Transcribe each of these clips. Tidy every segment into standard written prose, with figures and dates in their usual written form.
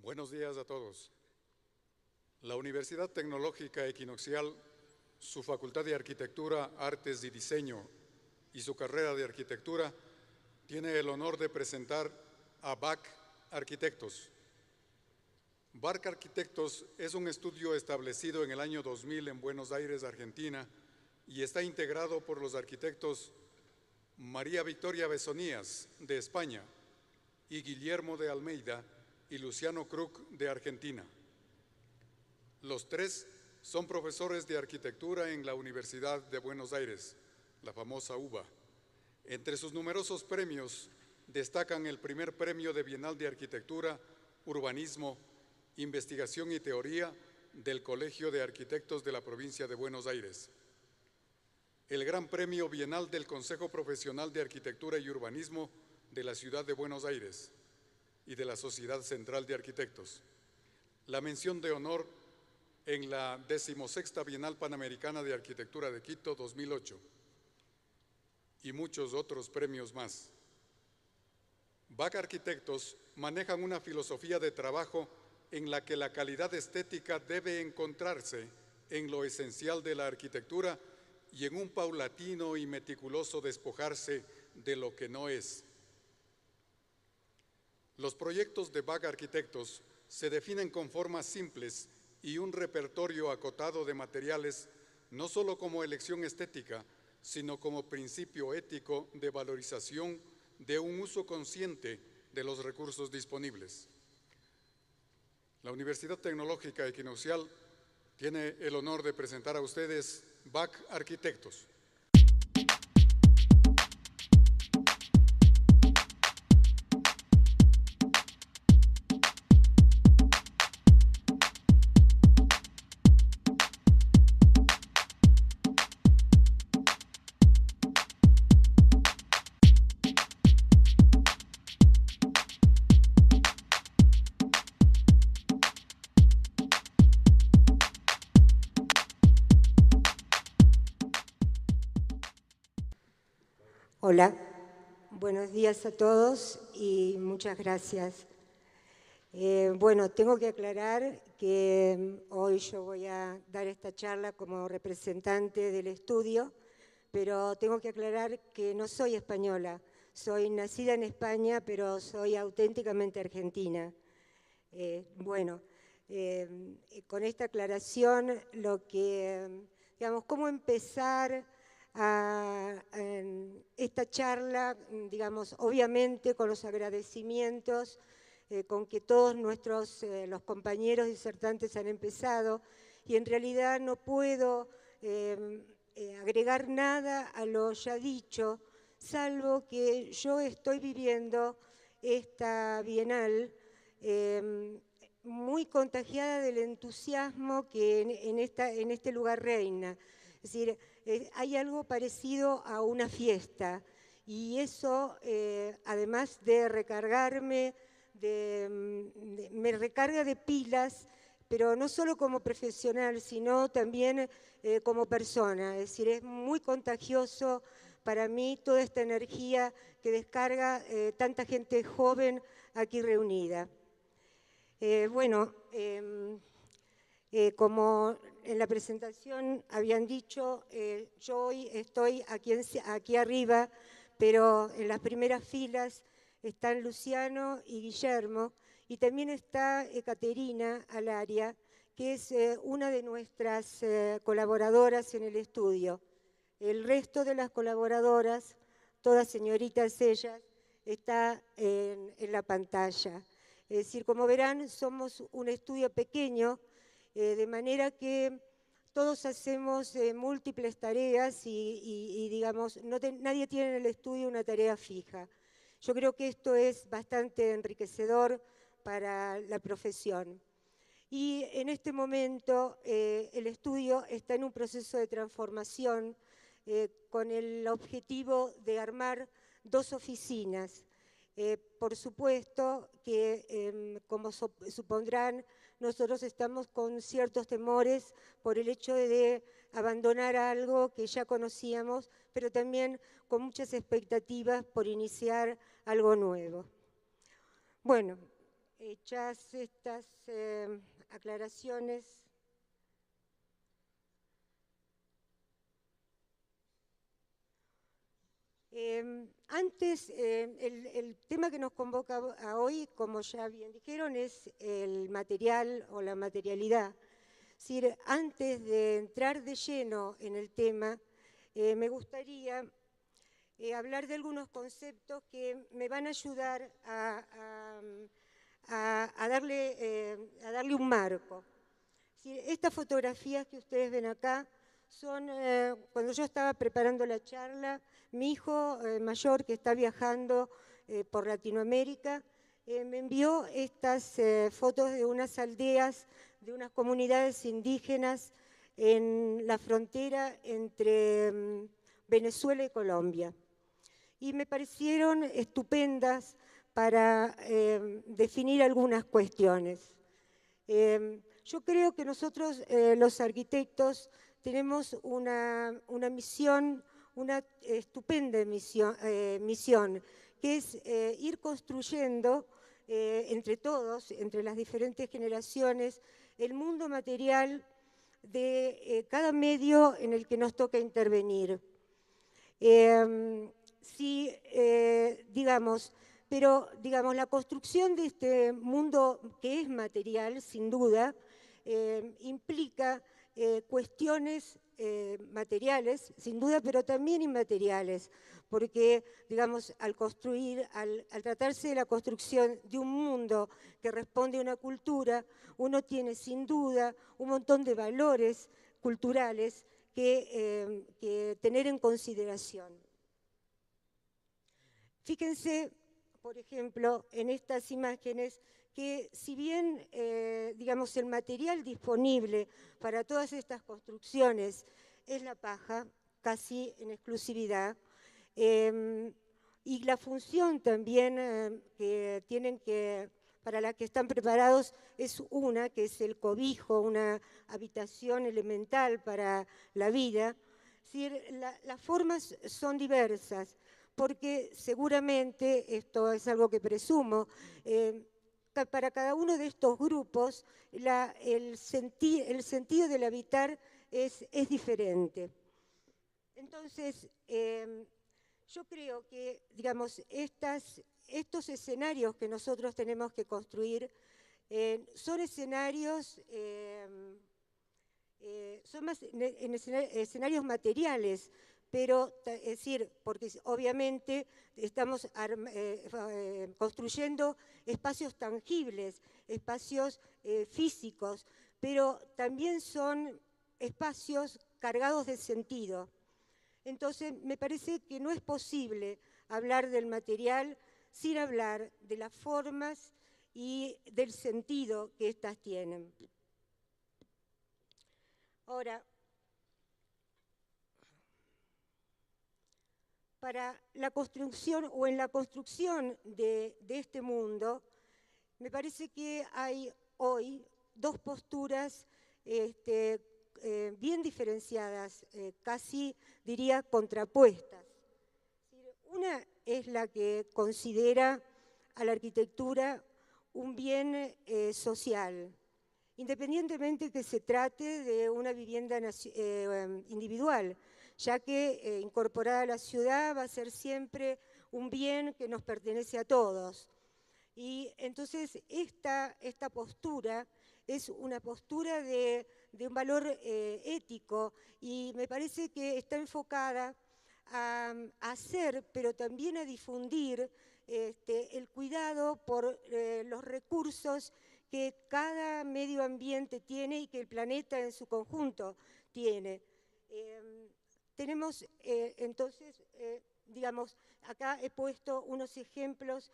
Buenos días a todos. La Universidad Tecnológica Equinoccial, su Facultad de Arquitectura, Artes y Diseño y su carrera de Arquitectura, tiene el honor de presentar a BAC Arquitectos. BAC Arquitectos es un estudio establecido en el año 2000 en Buenos Aires, Argentina, y está integrado por los arquitectos María Victoria Besonías, de España, y Guillermo de Almeida y Luciano Kruk, de Argentina. Los tres son profesores de arquitectura en la Universidad de Buenos Aires, la famosa UBA. Entre sus numerosos premios destacan el primer premio de Bienal de Arquitectura, Urbanismo, Investigación y Teoría del Colegio de Arquitectos de la Provincia de Buenos Aires, el Gran Premio Bienal del Consejo Profesional de Arquitectura y Urbanismo de la Ciudad de Buenos Aires y de la Sociedad Central de Arquitectos, la mención de honor en la 16ª Bienal Panamericana de Arquitectura de Quito 2008 y muchos otros premios más. BAC Arquitectos manejan una filosofía de trabajo en la que la calidad estética debe encontrarse en lo esencial de la arquitectura y en un paulatino y meticuloso despojarse de lo que no es. Los proyectos de BAC Arquitectos se definen con formas simples y un repertorio acotado de materiales, no solo como elección estética, sino como principio ético de valorización de un uso consciente de los recursos disponibles. La Universidad Tecnológica Equinoccial tiene el honor de presentar a ustedes BAC Arquitectos. Hola, buenos días a todos y muchas gracias. Bueno, tengo que aclarar que hoy yo voy a dar esta charla como representante del estudio, pero tengo que aclarar que no soy española. Soy nacida en España, pero soy auténticamente argentina. Con esta aclaración, digamos, cómo empezar esta charla, digamos, obviamente con los agradecimientos con que todos los compañeros disertantes han empezado, y en realidad no puedo agregar nada a lo ya dicho, salvo que yo estoy viviendo esta bienal muy contagiada del entusiasmo que en este lugar reina. Es decir, hay algo parecido a una fiesta, y eso, además de recargarme, me recarga de pilas, pero no solo como profesional, sino también como persona. Es decir, es muy contagioso para mí toda esta energía que descarga tanta gente joven aquí reunida. Como en la presentación habían dicho, yo hoy estoy aquí arriba, pero en las primeras filas están Luciano y Guillermo, y también está Caterina Alaria, que es una de nuestras colaboradoras en el estudio. El resto de las colaboradoras, todas señoritas ellas, está en la pantalla. Es decir, como verán, somos un estudio pequeño, de manera que todos hacemos múltiples tareas y digamos, nadie tiene en el estudio una tarea fija. Yo creo que esto es bastante enriquecedor para la profesión. Y en este momento el estudio está en un proceso de transformación con el objetivo de armar dos oficinas. Por supuesto que, como supondrán, nosotros estamos con ciertos temores por el hecho de abandonar algo que ya conocíamos, pero también con muchas expectativas por iniciar algo nuevo. Bueno, hechas estas aclaraciones, antes, el tema que nos convoca a hoy, como ya bien dijeron, es el material o la materialidad. Es decir, antes de entrar de lleno en el tema, me gustaría hablar de algunos conceptos que me van a ayudar a darle un marco. Es decir, estas fotografías que ustedes ven acá son, cuando yo estaba preparando la charla, mi hijo mayor, que está viajando por Latinoamérica, me envió estas fotos de unas aldeas, de unas comunidades indígenas en la frontera entre Venezuela y Colombia. Y me parecieron estupendas para definir algunas cuestiones. Yo creo que nosotros, los arquitectos, tenemos una misión, una estupenda misión, que es ir construyendo entre todos, entre las diferentes generaciones, el mundo material de cada medio en el que nos toca intervenir. Pero la construcción de este mundo que es material, sin duda, implica cuestiones materiales, sin duda, pero también inmateriales, porque, al tratarse de la construcción de un mundo que responde a una cultura, uno tiene sin duda un montón de valores culturales que tener en consideración. Fíjense, por ejemplo, en estas imágenes, que si bien, el material disponible para todas estas construcciones es la paja, casi en exclusividad, y la función también que tienen para la que están preparados es una, que es el cobijo, una habitación elemental para la vida. Es decir, las formas son diversas, porque seguramente, esto es algo que presumo, para cada uno de estos grupos el sentido del habitar es diferente. Entonces, yo creo que, estos escenarios que nosotros tenemos que construir son escenarios, son más escenarios materiales, pero, es decir, porque obviamente estamos construyendo espacios tangibles, espacios físicos, pero también son espacios cargados de sentido. Entonces, me parece que no es posible hablar del material sin hablar de las formas y del sentido que éstas tienen. Ahora, para la construcción o en la construcción de este mundo, me parece que hay hoy dos posturas bien diferenciadas, casi diría contrapuestas. Una es la que considera a la arquitectura un bien social, independientemente que se trate de una vivienda individual, ya que incorporada a la ciudad va a ser siempre un bien que nos pertenece a todos. Y entonces esta postura es una postura de un valor ético, y me parece que está enfocada a hacer, pero también a difundir el cuidado por los recursos que cada medio ambiente tiene y que el planeta en su conjunto tiene. Tenemos entonces, acá he puesto unos ejemplos,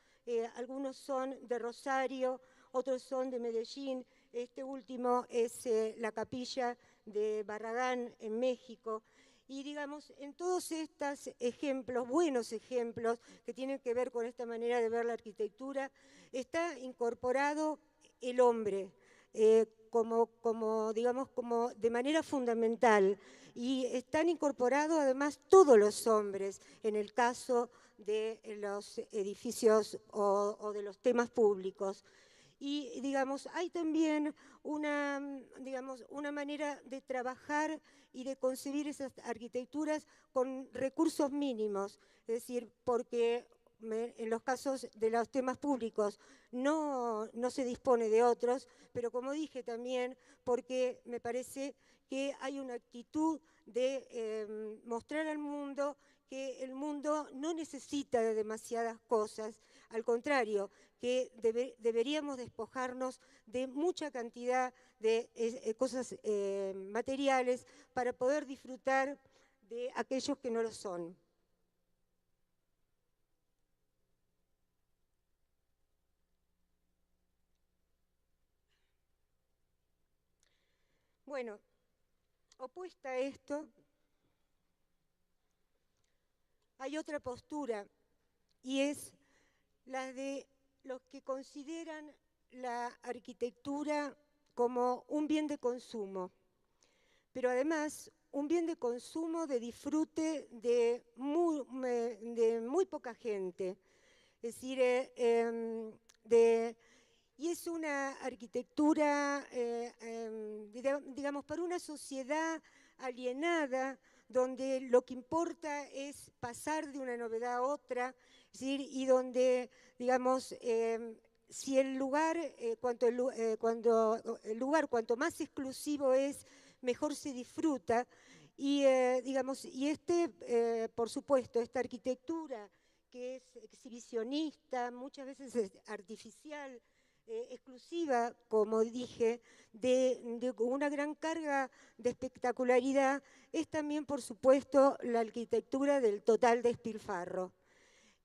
algunos son de Rosario, otros son de Medellín, este último es la capilla de Barragán en México. Y en todos estos ejemplos, buenos ejemplos, que tienen que ver con esta manera de ver la arquitectura, está incorporado el hombre como de manera fundamental, y están incorporados además todos los hombres en el caso de los edificios o de los temas públicos. Y, digamos, hay también una manera de trabajar y de concebir esas arquitecturas con recursos mínimos, es decir, porque en los casos de los temas públicos no se dispone de otros, pero como dije también, porque me parece que hay una actitud de mostrar al mundo que el mundo no necesita de demasiadas cosas, al contrario, que deberíamos despojarnos de mucha cantidad de cosas materiales para poder disfrutar de aquellos que no lo son. Bueno, opuesta a esto, hay otra postura, y es la de los que consideran la arquitectura como un bien de consumo, pero además un bien de consumo de disfrute de muy poca gente. Es decir, y es una arquitectura, digamos, para una sociedad alienada, donde lo que importa es pasar de una novedad a otra, es decir, y donde, digamos, si el lugar, cuanto más exclusivo es, mejor se disfruta. Y, digamos, y por supuesto, esta arquitectura que es exhibicionista, muchas veces es artificial, exclusiva, como dije, de una gran carga de espectacularidad, es también, por supuesto, la arquitectura del total despilfarro.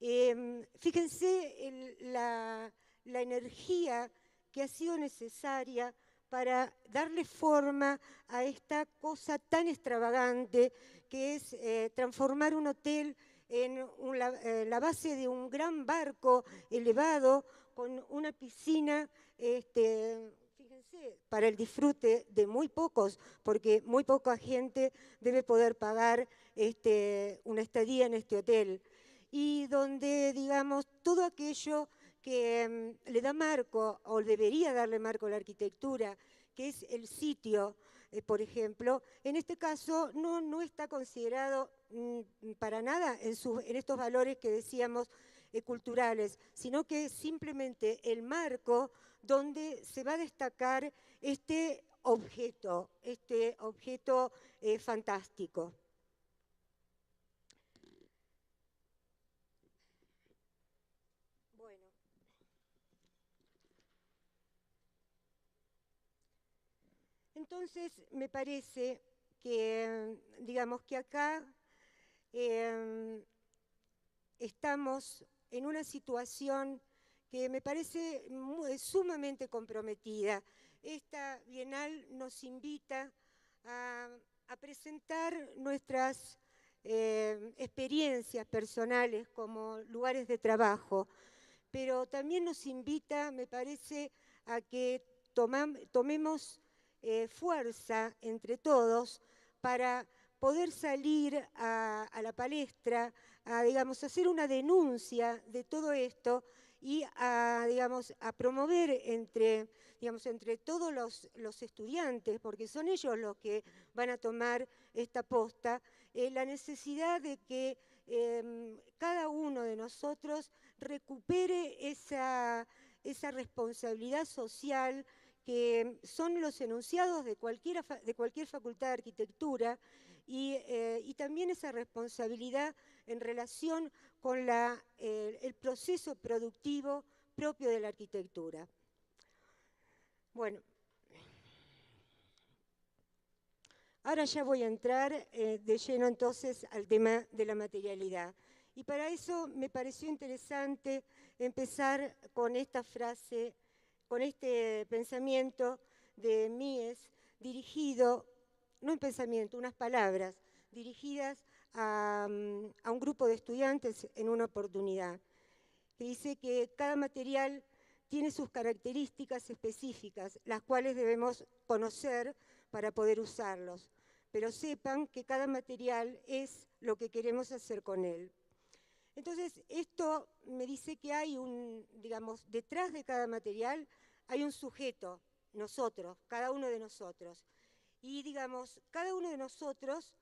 Fíjense la energía que ha sido necesaria para darle forma a esta cosa tan extravagante que es transformar un hotel en la base de un gran barco elevado con una piscina, fíjense, para el disfrute de muy pocos, porque muy poca gente debe poder pagar una estadía en este hotel. Y donde, digamos, todo aquello que le da marco, o debería darle marco a la arquitectura, que es el sitio, por ejemplo, en este caso no está considerado para nada en estos valores que decíamos culturales, sino que es simplemente el marco donde se va a destacar este objeto fantástico. Bueno. Entonces, me parece que, digamos, que acá estamos en una situación que me parece sumamente comprometida. Esta Bienal nos invita a presentar nuestras experiencias personales como lugares de trabajo, pero también nos invita, me parece, a que tomemos fuerza entre todos para poder salir a la palestra, a, digamos, hacer una denuncia de todo esto y a, digamos, a promover entre todos los estudiantes, porque son ellos los que van a tomar esta posta, la necesidad de que cada uno de nosotros recupere esa responsabilidad social que son los enunciados de cualquier facultad de arquitectura, y también esa responsabilidad en relación con el proceso productivo propio de la arquitectura. Bueno, ahora ya voy a entrar de lleno entonces al tema de la materialidad. Y para eso me pareció interesante empezar con esta frase, con este pensamiento de Mies, dirigido, no un pensamiento, unas palabras, dirigidas a un grupo de estudiantes en una oportunidad, que dice que cada material tiene sus características específicas, las cuales debemos conocer para poder usarlos, pero sepan que cada material es lo que queremos hacer con él. Entonces, esto me dice que hay digamos, detrás de cada material hay un sujeto, nosotros, cada uno de nosotros. Y digamos, cada uno de nosotros,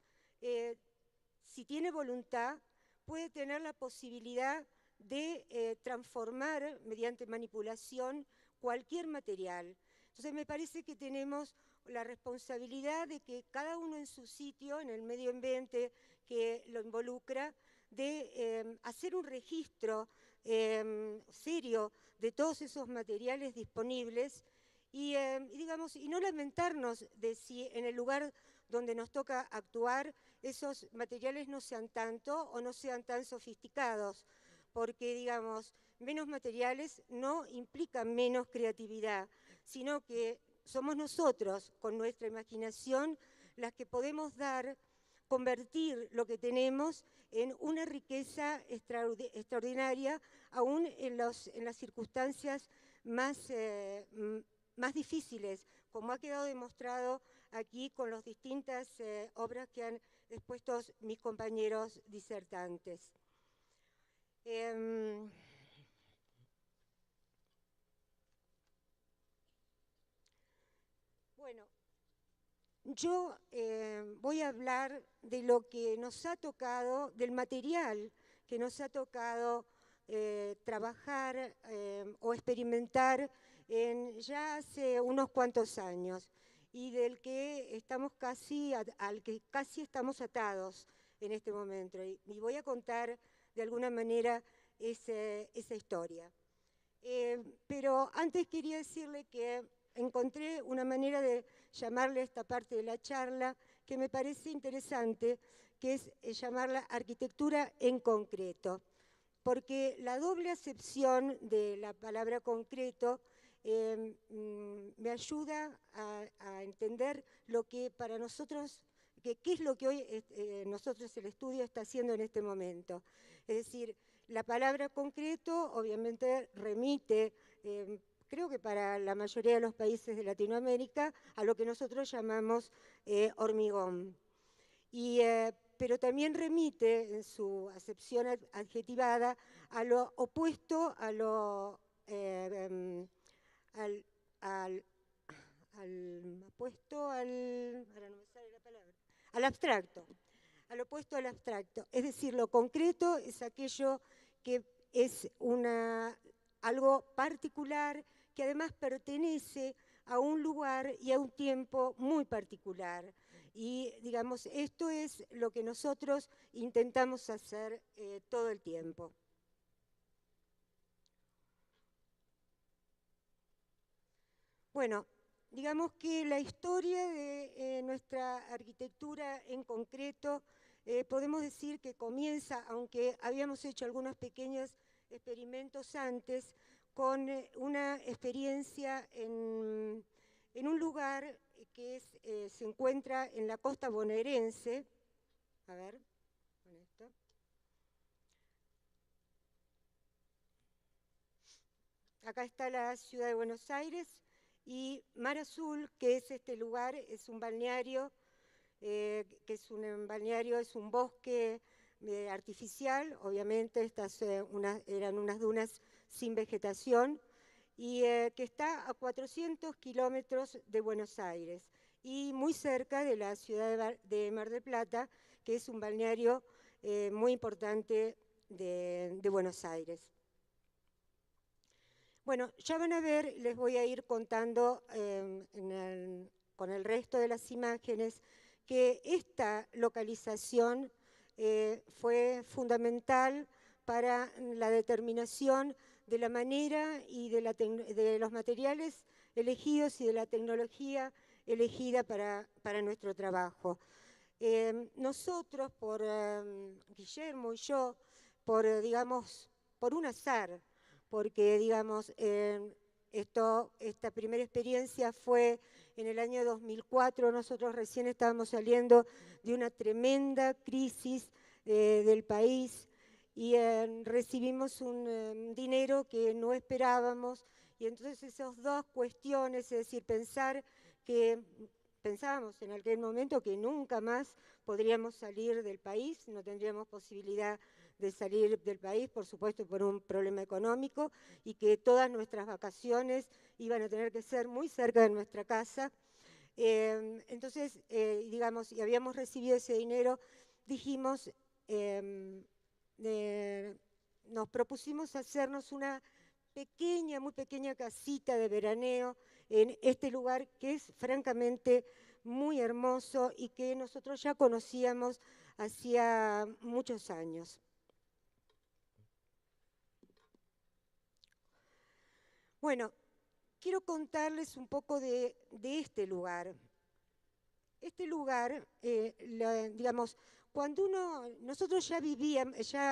si tiene voluntad, puede tener la posibilidad de transformar mediante manipulación cualquier material. Entonces me parece que tenemos la responsabilidad de que cada uno en su sitio, en el medio ambiente que lo involucra, de hacer un registro serio de todos esos materiales disponibles y no lamentarnos de si en el lugar donde nos toca actuar esos materiales no sean tanto o no sean tan sofisticados, porque digamos, menos materiales no implican menos creatividad, sino que somos nosotros, con nuestra imaginación, las que podemos convertir lo que tenemos en una riqueza extraordinaria, aún en las circunstancias más difíciles, como ha quedado demostrado aquí con las distintas obras que han expuesto mis compañeros disertantes. Bueno, yo voy a hablar de lo que nos ha tocado, del material que nos ha tocado trabajar o experimentar ya hace unos cuantos años y del que estamos al que casi estamos atados en este momento. Y voy a contar de alguna manera esa historia. Pero antes quería decirle que encontré una manera de llamarle a esta parte de la charla que me parece interesante, que es llamarla arquitectura en concreto, porque la doble acepción de la palabra concreto me ayuda a entender lo que para nosotros, qué es lo que hoy nosotros el estudio está haciendo en este momento. Es decir, la palabra concreto obviamente remite, creo que para la mayoría de los países de Latinoamérica, a lo que nosotros llamamos hormigón. Pero también remite en su acepción adjetivada a lo opuesto a lo al abstracto, al opuesto al abstracto. Es decir, lo concreto es aquello que es algo particular, que además pertenece a un lugar y a un tiempo muy particular. Y, digamos, esto es lo que nosotros intentamos hacer todo el tiempo. Bueno, digamos que la historia de nuestra arquitectura en concreto, podemos decir que comienza, aunque habíamos hecho algunos pequeños experimentos antes, con una experiencia en un lugar que se encuentra en la costa bonaerense. A ver, con esto. Acá está la ciudad de Buenos Aires y Mar Azul, que es este lugar, es un balneario, es un bosque artificial, obviamente estas eran unas dunas sin vegetación, y que está a 400 kilómetros de Buenos Aires y muy cerca de la ciudad de Mar del Plata, que es un balneario muy importante de Buenos Aires. Bueno, ya van a ver, les voy a ir contando con el resto de las imágenes que esta localización fue fundamental para la determinación de la manera y de los materiales elegidos y de la tecnología elegida para nuestro trabajo. Nosotros, por Guillermo y yo, por un azar, porque digamos, esta primera experiencia fue en el año 2004, nosotros recién estábamos saliendo de una tremenda crisis del país y recibimos un dinero que no esperábamos, y entonces esas dos cuestiones, es decir, pensábamos en aquel momento que nunca más podríamos salir del país, no tendríamos posibilidad de salir del país, por supuesto por un problema económico, y que todas nuestras vacaciones iban a tener que ser muy cerca de nuestra casa. Entonces, digamos, y habíamos recibido ese dinero, dijimos, nos propusimos hacernos una pequeña, muy pequeña casita de veraneo en este lugar que es francamente muy hermoso y que nosotros ya conocíamos hacía muchos años. Bueno, quiero contarles un poco de este lugar. Este lugar, digamos, cuando nosotros ya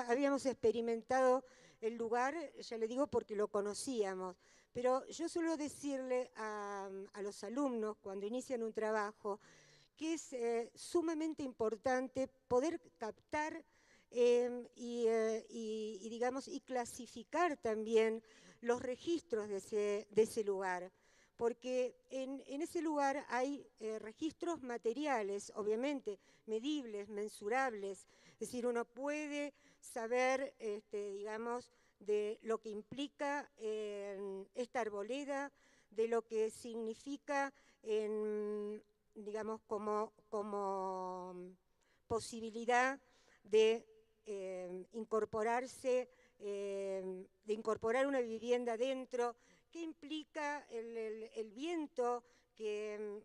habíamos experimentado el lugar, ya le digo porque lo conocíamos, pero yo suelo decirle a los alumnos cuando inician un trabajo que es sumamente importante poder captar digamos, y clasificar también los registros de ese lugar, porque en ese lugar hay registros materiales, obviamente, medibles, mensurables, es decir, uno puede saber, digamos, de lo que implica esta arboleda, de lo que significa, digamos, como posibilidad de incorporarse, de incorporar una vivienda dentro, qué implica el viento que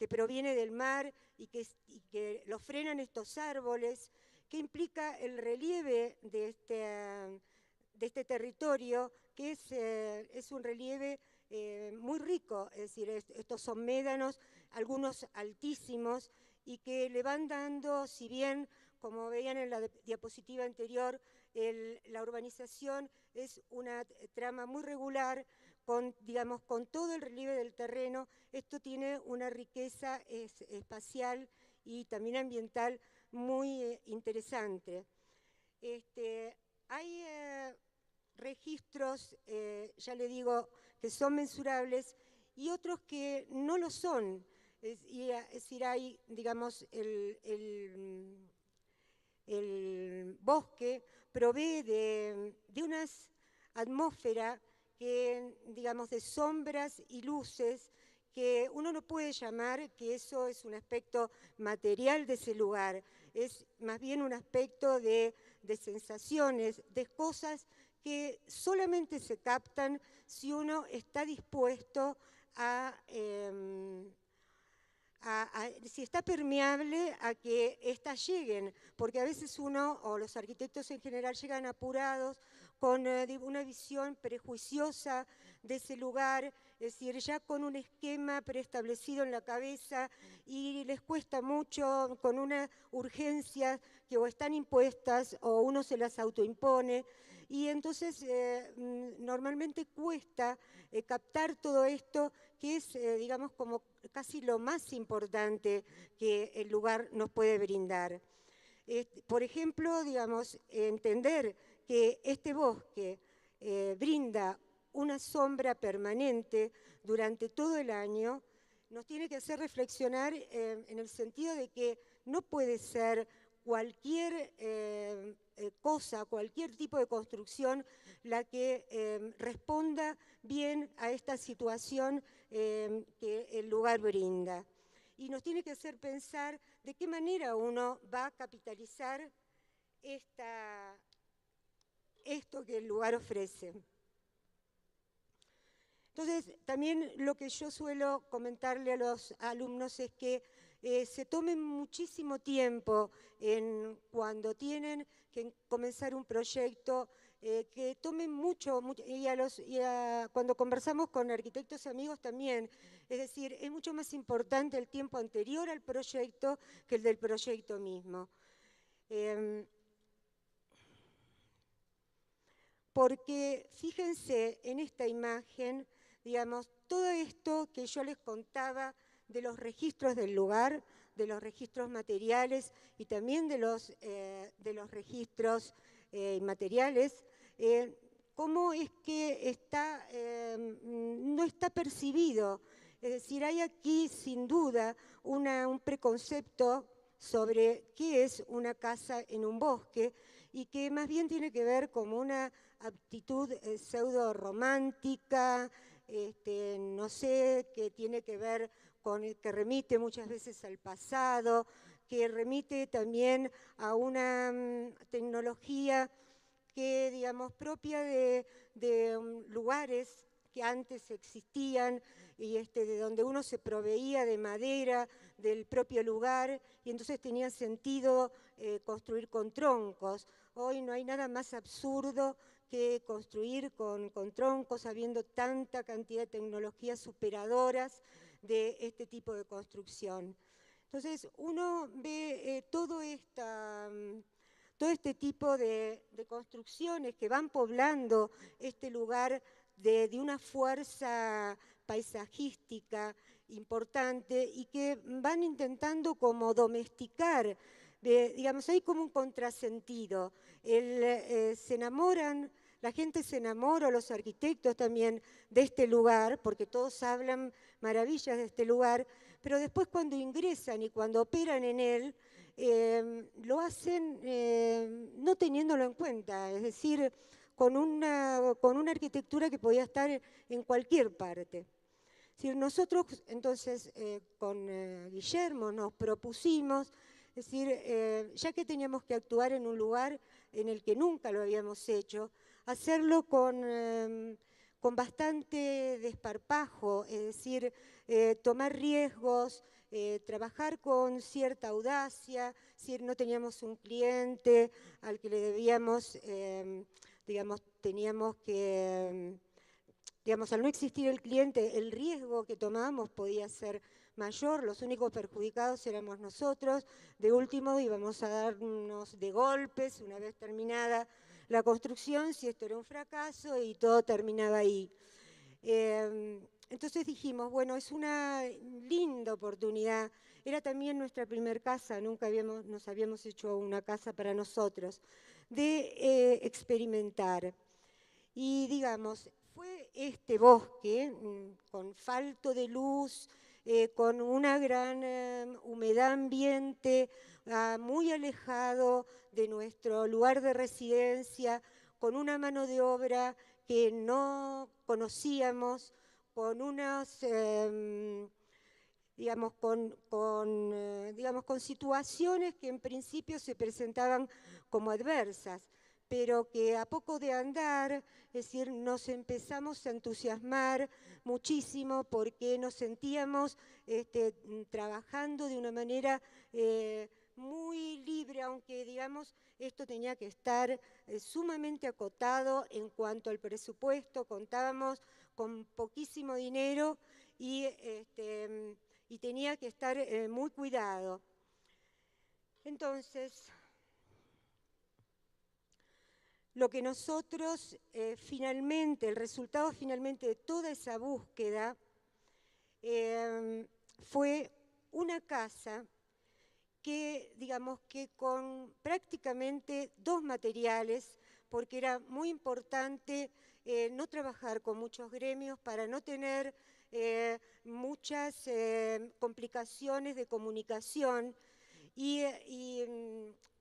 proviene del mar y que lo frenan estos árboles, qué implica el relieve de este territorio, que es un relieve muy rico, es decir, estos son médanos, algunos altísimos, y que le van dando, si bien, como veían en la diapositiva anterior, la urbanización es una trama muy regular, digamos, con todo el relieve del terreno. Esto tiene una riqueza espacial y también ambiental muy interesante. Hay registros, ya le digo, que son mensurables y otros que no lo son. Es decir, hay, digamos, el bosque provee de una atmósfera que, digamos, de sombras y luces, que uno no puede llamar que eso es un aspecto material de ese lugar, es más bien un aspecto de sensaciones, de cosas que solamente se captan si uno está dispuesto si está permeable a que éstas lleguen, porque a veces uno, o los arquitectos en general, llegan apurados con una visión prejuiciosa de ese lugar, es decir, ya con un esquema preestablecido en la cabeza, y les cuesta mucho, con una urgencia que o están impuestas o uno se las autoimpone, y entonces normalmente cuesta captar todo esto, que es, digamos, como casi lo más importante que el lugar nos puede brindar. Por ejemplo, digamos, entender que este bosque brinda una sombra permanente durante todo el año, nos tiene que hacer reflexionar en el sentido de que no puede ser cualquier cosa, cualquier tipo de construcción la que responda bien a esta situación que el lugar brinda. Y nos tiene que hacer pensar de qué manera uno va a capitalizar esto que el lugar ofrece. Entonces, también lo que yo suelo comentarle a los alumnos es que se tomen muchísimo tiempo cuando tienen que comenzar un proyecto, que tomen mucho cuando conversamos con arquitectos amigos también, es decir, es mucho más importante el tiempo anterior al proyecto que el del proyecto mismo. Porque fíjense en esta imagen, digamos, todo esto que yo les contaba de los registros del lugar, de los registros materiales y también de los registros inmateriales, cómo es que no está percibido. Es decir, hay aquí sin duda un preconcepto sobre qué es una casa en un bosque y que más bien tiene que ver con una aptitud pseudo romántica, no sé, que tiene que ver con que remite muchas veces al pasado, que remite también a una tecnología que, digamos, propia de lugares que antes existían y de donde uno se proveía de madera del propio lugar y entonces tenía sentido construir con troncos. Hoy no hay nada más absurdo que construir con troncos, habiendo tanta cantidad de tecnologías superadoras de este tipo de construcción. Entonces, uno ve todo este tipo de construcciones que van poblando este lugar de una fuerza paisajística importante y que van intentando como domesticar, digamos, hay como un contrasentido. Se enamoran, la gente se enamora, los arquitectos también, de este lugar, porque todos hablan maravillas de este lugar, pero después cuando ingresan y cuando operan en él, lo hacen no teniéndolo en cuenta, es decir, con una arquitectura que podía estar en cualquier parte. Es decir, nosotros entonces con Guillermo nos propusimos, es decir, ya que teníamos que actuar en un lugar en el que nunca lo habíamos hecho, hacerlo con bastante desparpajo, es decir, tomar riesgos, trabajar con cierta audacia, si no teníamos un cliente al que le debíamos, digamos, teníamos que, digamos, al no existir el cliente, el riesgo que tomábamos podía ser mayor, los únicos perjudicados éramos nosotros, de último íbamos a darnos de golpes una vez terminada la construcción, si esto era un fracaso y todo terminaba ahí. Entonces dijimos, bueno, es una linda oportunidad. Era también nuestra primer casa, nunca nos habíamos hecho una casa para nosotros, de experimentar. Y digamos, fue este bosque con falto de luz, con una gran humedad ambiente, muy alejado de nuestro lugar de residencia, con una mano de obra que no conocíamos, con unos, digamos, con situaciones que en principio se presentaban como adversas, pero que a poco de andar, es decir, nos empezamos a entusiasmar muchísimo porque nos sentíamos trabajando de una manera muy libre, aunque digamos esto tenía que estar sumamente acotado en cuanto al presupuesto, contábamos con poquísimo dinero y tenía que estar muy cuidado. Entonces, lo que nosotros finalmente, el resultado finalmente de toda esa búsqueda fue una casa que, digamos, que con prácticamente 2 materiales, porque era muy importante no trabajar con muchos gremios para no tener muchas complicaciones de comunicación y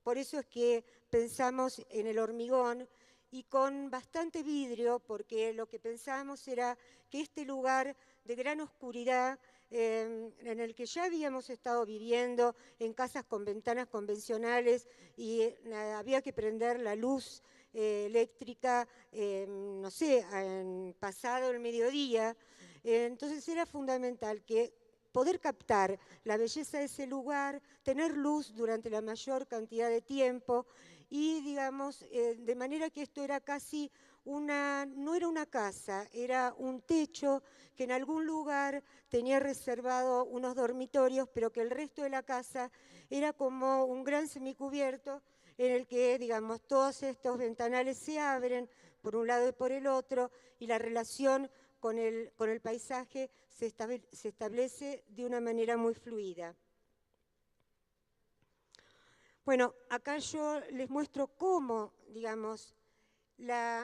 por eso es que pensamos en el hormigón y con bastante vidrio, porque lo que pensábamos era que este lugar de gran oscuridad en el que ya habíamos estado viviendo en casas con ventanas convencionales y había que prender la luz eléctrica, no sé, pasado el mediodía. Entonces era fundamental que poder captar la belleza de ese lugar, tener luz durante la mayor cantidad de tiempo y, digamos, de manera que esto era casi no era una casa, era un techo que en algún lugar tenía reservado unos dormitorios, pero que el resto de la casa era como un gran semicubierto en el que, digamos, todos estos ventanales se abren por un lado y por el otro, y la relación con el paisaje se establece de una manera muy fluida. Bueno, acá yo les muestro cómo, digamos,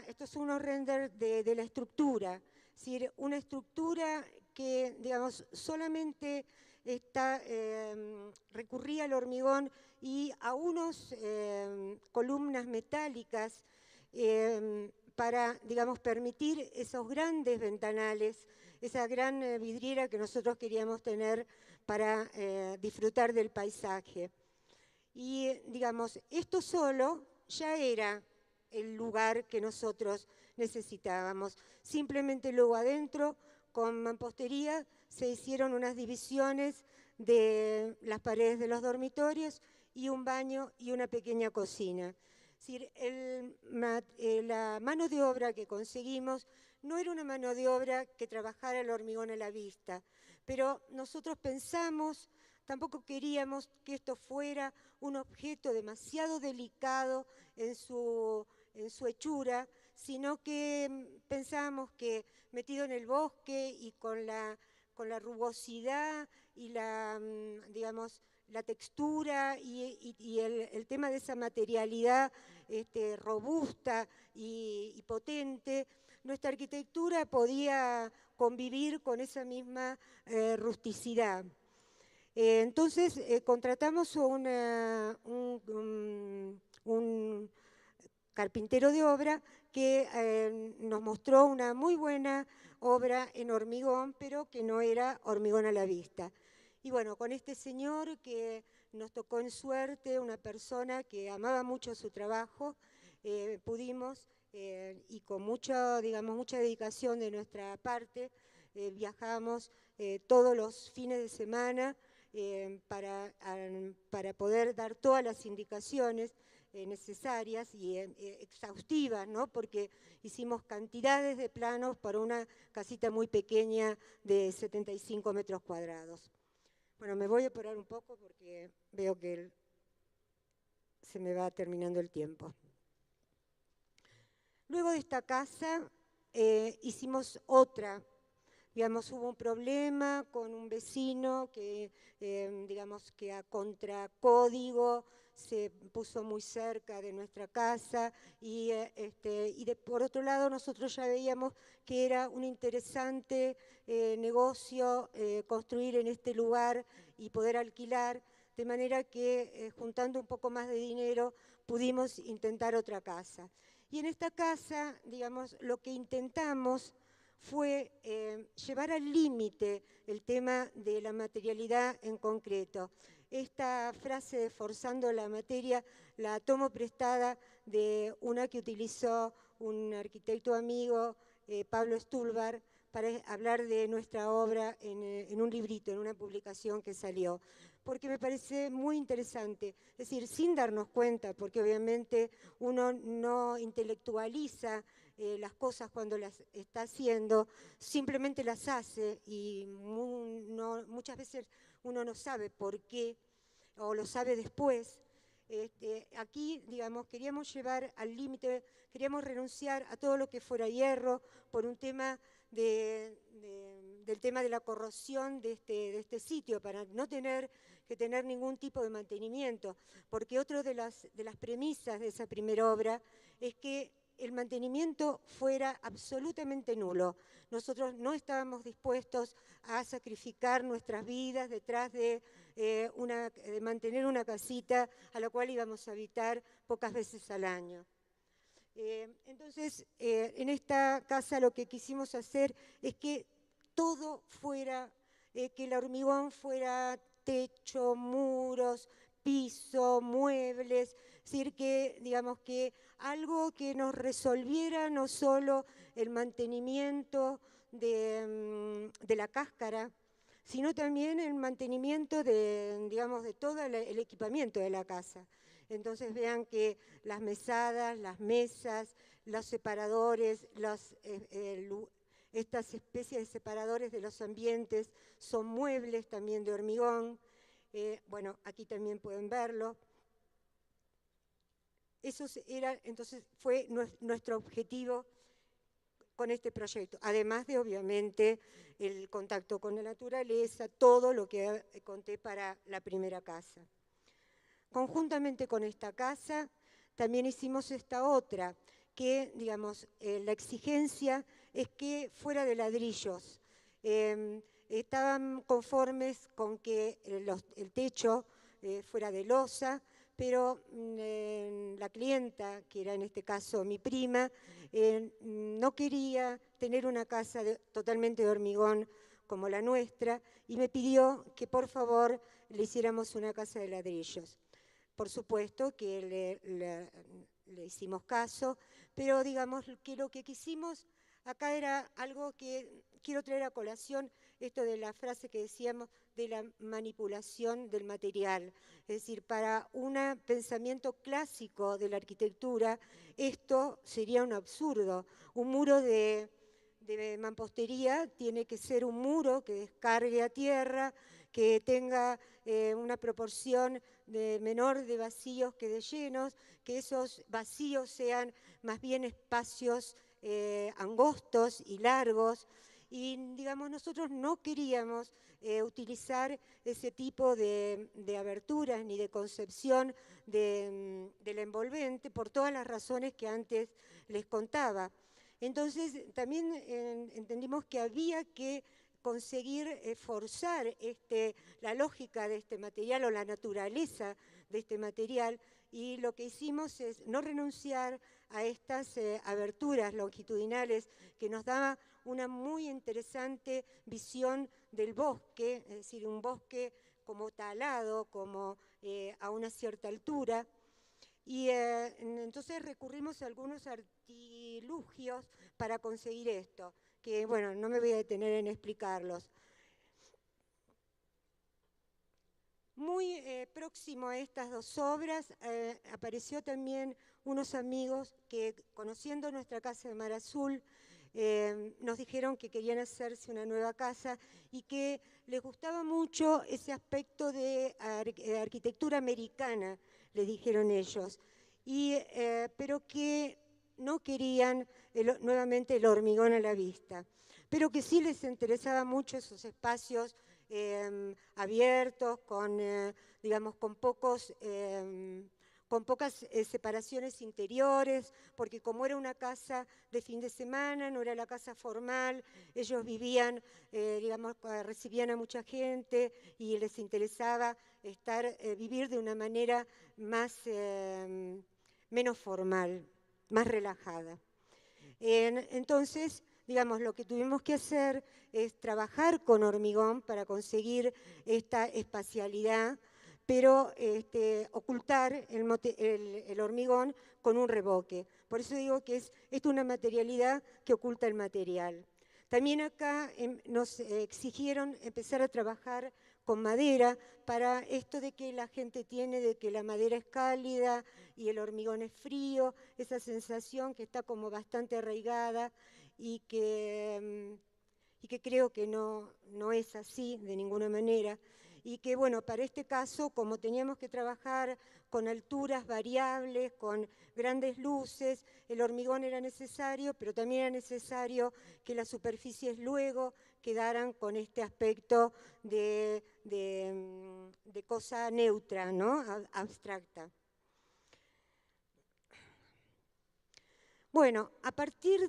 estos son unos renders de la estructura, es decir, una estructura que, digamos, solamente recurría al hormigón y a unas columnas metálicas para, digamos, permitir esos grandes ventanales, esa gran vidriera que nosotros queríamos tener para disfrutar del paisaje. Y, digamos, esto solo ya era el lugar que nosotros necesitábamos. Simplemente luego adentro, con mampostería, se hicieron unas divisiones de las paredes de los dormitorios y un baño y una pequeña cocina. Es decir, la mano de obra que conseguimos no era una mano de obra que trabajara el hormigón a la vista, pero nosotros pensamos, tampoco queríamos que esto fuera un objeto demasiado delicado en su hechura, sino que pensábamos que metido en el bosque y con la rugosidad y digamos, la textura y el tema de esa materialidad robusta y potente, nuestra arquitectura podía convivir con esa misma rusticidad. Entonces contratamos un carpintero de obra que nos mostró una muy buena obra en hormigón, pero que no era hormigón a la vista. Y bueno, con este señor que nos tocó en suerte, una persona que amaba mucho su trabajo, pudimos, y con mucha dedicación de nuestra parte, viajamos todos los fines de semana para poder dar todas las indicaciones necesarias y exhaustivas, ¿no? Porque hicimos cantidades de planos para una casita muy pequeña de 75 metros cuadrados. Bueno, me voy a parar un poco porque veo que se me va terminando el tiempo. Luego de esta casa hicimos otra. Digamos, hubo un problema con un vecino que, digamos, que a contracódigo se puso muy cerca de nuestra casa y por otro lado nosotros ya veíamos que era un interesante negocio construir en este lugar y poder alquilar, de manera que juntando un poco más de dinero pudimos intentar otra casa. Y en esta casa, digamos, lo que intentamos fue llevar al límite el tema de la materialidad en concreto. Esta frase de forzando la materia la tomo prestada de una que utilizó un arquitecto amigo, Pablo Stulbar, para hablar de nuestra obra en un librito, en una publicación que salió, porque me parece muy interesante, es decir, sin darnos cuenta, porque obviamente uno no intelectualiza las cosas cuando las está haciendo, simplemente las hace y muchas veces uno no sabe por qué o lo sabe después. Aquí, digamos, queríamos llevar al límite, queríamos renunciar a todo lo que fuera hierro por un tema del tema de la corrosión de este sitio, para no tener que tener ningún tipo de mantenimiento, porque otra de las premisas de esa primera obra es que el mantenimiento fuera absolutamente nulo. Nosotros no estábamos dispuestos a sacrificar nuestras vidas detrás de mantener una casita a la cual íbamos a habitar pocas veces al año. Entonces, en esta casa lo que quisimos hacer es que todo fuera, que el hormigón fuera techo, muros, piso, muebles, es decir, que, digamos, que algo que nos resolviera no solo el mantenimiento de la cáscara, sino también el mantenimiento digamos, de todo el equipamiento de la casa. Entonces vean que las mesadas, las mesas, los separadores, estas especies de separadores de los ambientes son muebles también de hormigón. Bueno, aquí también pueden verlo. Eso entonces fue nuestro objetivo con este proyecto, además de, obviamente, el contacto con la naturaleza, todo lo que conté para la primera casa. Conjuntamente con esta casa, también hicimos esta otra, que, digamos, la exigencia es que fuera de ladrillos. Estaban conformes con que el techo fuera de losa, pero la clienta, que era en este caso mi prima, no quería tener una casa totalmente de hormigón como la nuestra y me pidió que por favor le hiciéramos una casa de ladrillos. Por supuesto que le hicimos caso, pero digamos que lo que quisimos acá era algo que quiero traer a colación, esto de la frase que decíamos de la manipulación del material. Es decir, para un pensamiento clásico de la arquitectura, esto sería un absurdo. Un muro de mampostería tiene que ser un muro que descargue a tierra, que tenga una proporción menor de vacíos que de llenos, que esos vacíos sean más bien espacios angostos y largos. Y digamos, nosotros no queríamos utilizar ese tipo de aberturas ni de concepción del envolvente por todas las razones que antes les contaba. Entonces también entendimos que había que conseguir forzar la lógica de este material o la naturaleza de este material, y lo que hicimos es no renunciar a estas aberturas longitudinales que nos daba una muy interesante visión del bosque, es decir, un bosque como talado, como a una cierta altura. Y entonces recurrimos a algunos artilugios para conseguir esto, que bueno, no me voy a detener en explicarlos. Muy próximo a estas dos obras apareció también unos amigos que, conociendo nuestra casa de Mar Azul, nos dijeron que querían hacerse una nueva casa y que les gustaba mucho ese aspecto de arquitectura americana, les dijeron ellos, pero que no querían nuevamente el hormigón a la vista, pero que sí les interesaba mucho esos espacios abiertos, digamos, con pocas separaciones interiores, porque como era una casa de fin de semana, no era la casa formal, ellos vivían, digamos, recibían a mucha gente y les interesaba vivir de una manera menos formal, más relajada. Entonces, digamos, lo que tuvimos que hacer es trabajar con hormigón para conseguir esta espacialidad, pero ocultar el hormigón con un revoque. Por eso digo que es una materialidad que oculta el material. También acá nos exigieron empezar a trabajar con madera para esto de que la gente tiene de que la madera es cálida y el hormigón es frío, esa sensación que está como bastante arraigada y que creo que no es así de ninguna manera. Y que, bueno, para este caso, como teníamos que trabajar con alturas variables, con grandes luces, el hormigón era necesario, pero también era necesario que las superficies luego quedaran con este aspecto de cosa neutra, ¿no? Abstracta. Bueno, a partir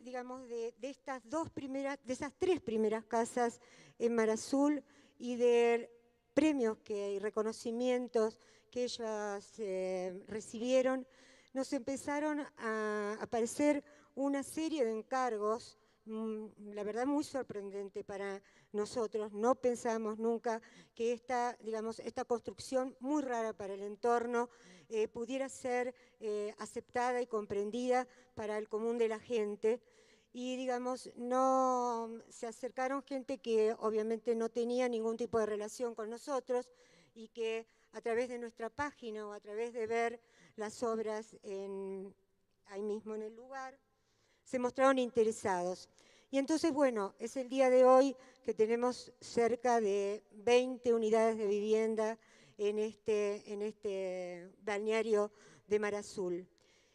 digamos, de esas tres primeras casas en Mar Azul y de premios y reconocimientos que ellas recibieron, nos empezaron a aparecer una serie de encargos, la verdad muy sorprendente para nosotros. No pensamos nunca que esta construcción muy rara para el entorno pudiera ser aceptada y comprendida para el común de la gente. Y digamos, no se acercaron gente que obviamente no tenía ningún tipo de relación con nosotros y que a través de nuestra página o a través de ver las obras ahí mismo en el lugar, se mostraron interesados. Y entonces, bueno, es el día de hoy que tenemos cerca de 20 unidades de vivienda en este balneario de Mar Azul.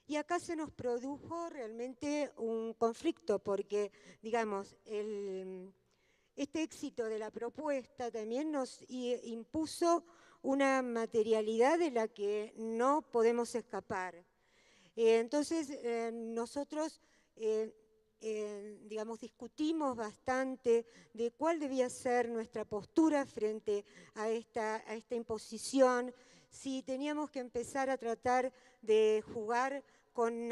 Y acá se nos produjo realmente un conflicto porque, digamos, este éxito de la propuesta también nos impuso una materialidad de la que no podemos escapar. Entonces, nosotros digamos, discutimos bastante de cuál debía ser nuestra postura frente a esta imposición, si teníamos que empezar a tratar de jugar con,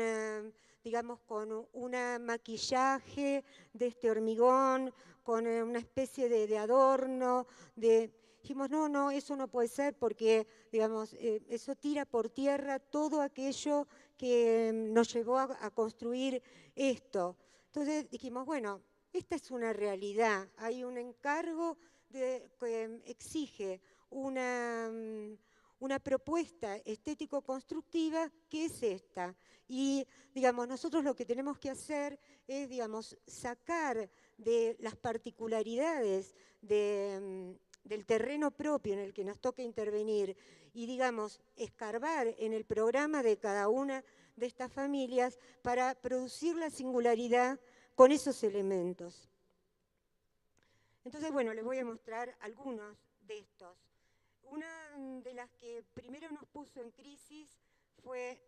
digamos, con un maquillaje de este hormigón, con una especie de adorno, dijimos, no, eso no puede ser porque, digamos, eso tira por tierra todo aquello que nos llevó a construir esto. Entonces dijimos, bueno, esta es una realidad, hay un encargo que exige una propuesta estético-constructiva que es esta. Y, digamos, nosotros lo que tenemos que hacer es, digamos, sacar de las particularidades del terreno propio en el que nos toca intervenir y, digamos, escarbar en el programa de cada una de estas familias para producir la singularidad con esos elementos. Entonces, bueno, les voy a mostrar algunos de estos. Una de las que primero nos puso en crisis fue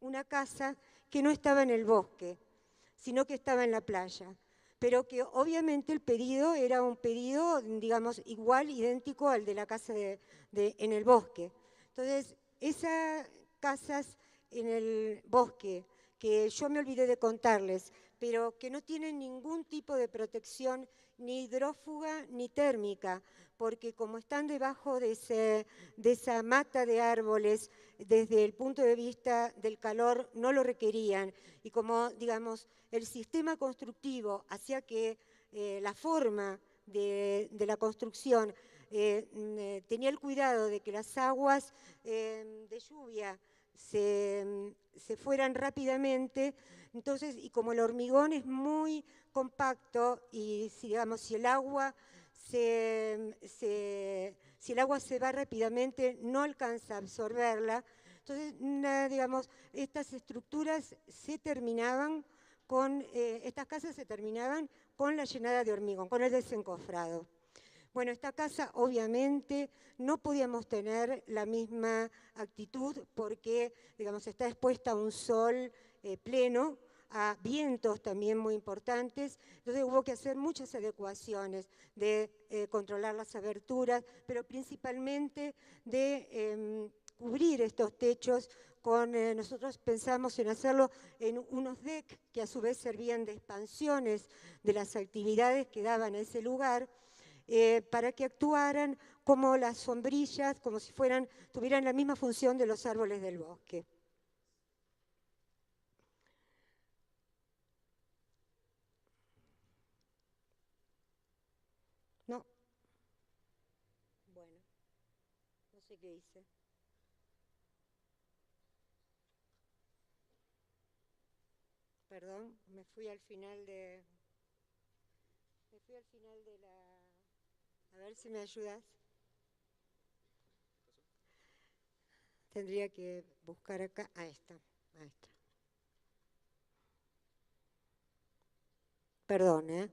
una casa que no estaba en el bosque, sino que estaba en la playa, pero que obviamente el pedido era un pedido, digamos, igual, idéntico al de la casa en el bosque. Entonces, esas casas en el bosque, que yo me olvidé de contarles, pero que no tienen ningún tipo de protección ni hidrófuga ni térmica, porque como están debajo de esa mata de árboles, desde el punto de vista del calor no lo requerían, y como, digamos, el sistema constructivo hacía que la forma de la construcción tenía el cuidado de que las aguas de lluvia se fueran rápidamente, entonces, y como el hormigón es muy compacto y digamos, si el agua se va rápidamente, no alcanza a absorberla. Entonces, digamos, estas estructuras se terminaban estas casas se terminaban con la llenada de hormigón, con el desencofrado. Bueno, esta casa obviamente no podíamos tener la misma actitud porque, digamos, está expuesta a un sol pleno, a vientos también muy importantes, entonces hubo que hacer muchas adecuaciones de controlar las aberturas, pero principalmente de cubrir estos techos nosotros pensamos en hacerlo en unos decks que a su vez servían de expansiones de las actividades que daban a ese lugar, para que actuaran como las sombrillas, como si tuvieran la misma función de los árboles del bosque. No. Bueno, no sé qué hice. Perdón, me fui al final de la... A ver si me ayudas. Tendría que buscar acá. Ahí está. Perdón, ¿eh?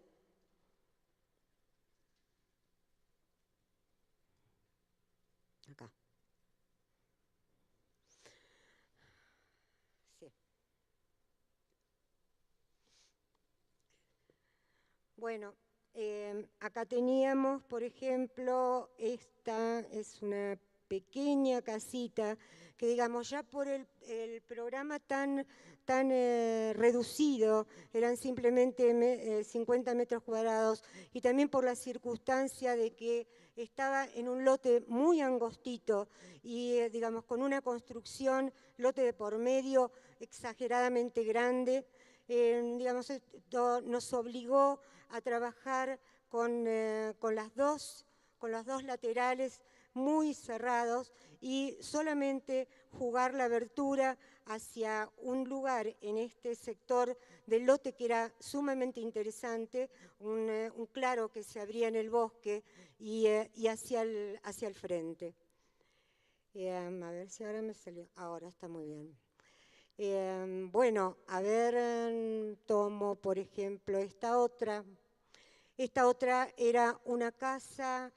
Acá. Sí. Bueno, acá teníamos, por ejemplo, esta es una pequeña casita que, digamos, ya por el programa tan reducido, eran simplemente 50 metros cuadrados, y también por la circunstancia de que estaba en un lote muy angostito y, digamos, con una construcción, lote de por medio, exageradamente grande, digamos, esto nos obligó a trabajar con los dos laterales muy cerrados y solamente jugar la abertura hacia un lugar en este sector del lote que era sumamente interesante, un claro que se abría en el bosque y hacia el frente. A ver si ahora me salió. Ahora está muy bien. Bueno, a ver, tomo por ejemplo esta otra. Esta otra era una casa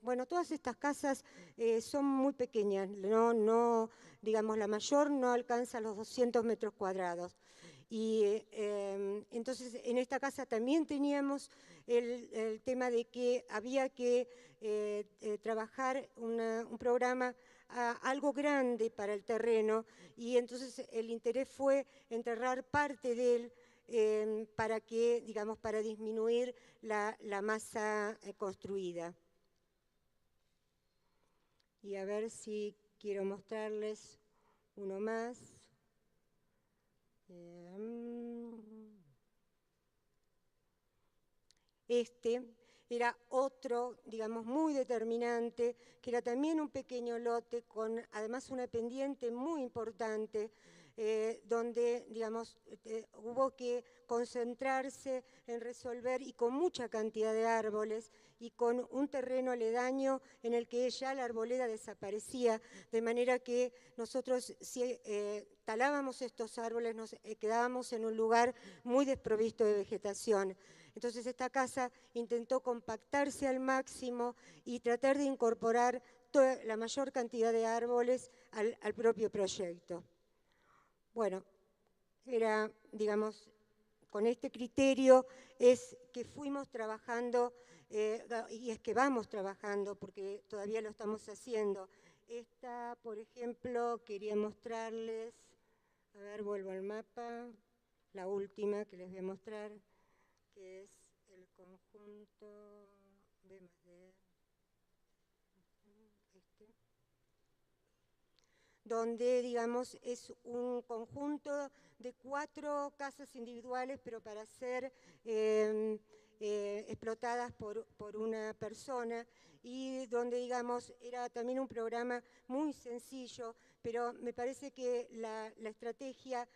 bueno, todas estas casas son muy pequeñas, digamos, la mayor no alcanza los 200 metros cuadrados. Y entonces en esta casa también teníamos el tema de que había que trabajar un programa algo grande para el terreno, y entonces el interés fue enterrar parte de él para que, digamos, para disminuir la masa construida. Y a ver si quiero mostrarles uno más. Este era otro, digamos, muy determinante, que era también un pequeño lote con además una pendiente muy importante, donde, digamos, hubo que concentrarse en resolver, y con mucha cantidad de árboles, y con un terreno aledaño en el que ya la arboleda desaparecía, de manera que nosotros, si talábamos estos árboles, nos quedábamos en un lugar muy desprovisto de vegetación. Entonces esta casa intentó compactarse al máximo y tratar de incorporar la mayor cantidad de árboles al propio proyecto. Bueno, era, digamos, con este criterio es que fuimos trabajando, y es que vamos trabajando, porque todavía lo estamos haciendo. Esta, por ejemplo, quería mostrarles, a ver, vuelvo al mapa, la última que les voy a mostrar, que es el conjunto B más D, donde, digamos, es un conjunto de 4 casas individuales, pero para ser explotadas por una persona, y donde, digamos, era también un programa muy sencillo, pero me parece que la estrategia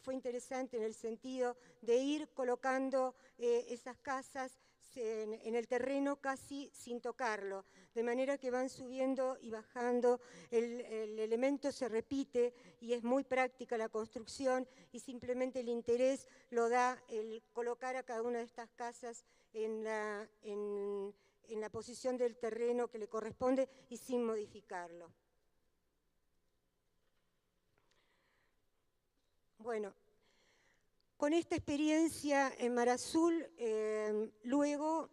fue interesante en el sentido de ir colocando esas casas en el terreno casi sin tocarlo, de manera que van subiendo y bajando, el elemento se repite y es muy práctica la construcción, y simplemente el interés lo da el colocar a cada una de estas casas en la posición del terreno que le corresponde y sin modificarlo. Bueno, con esta experiencia en Mar Azul, luego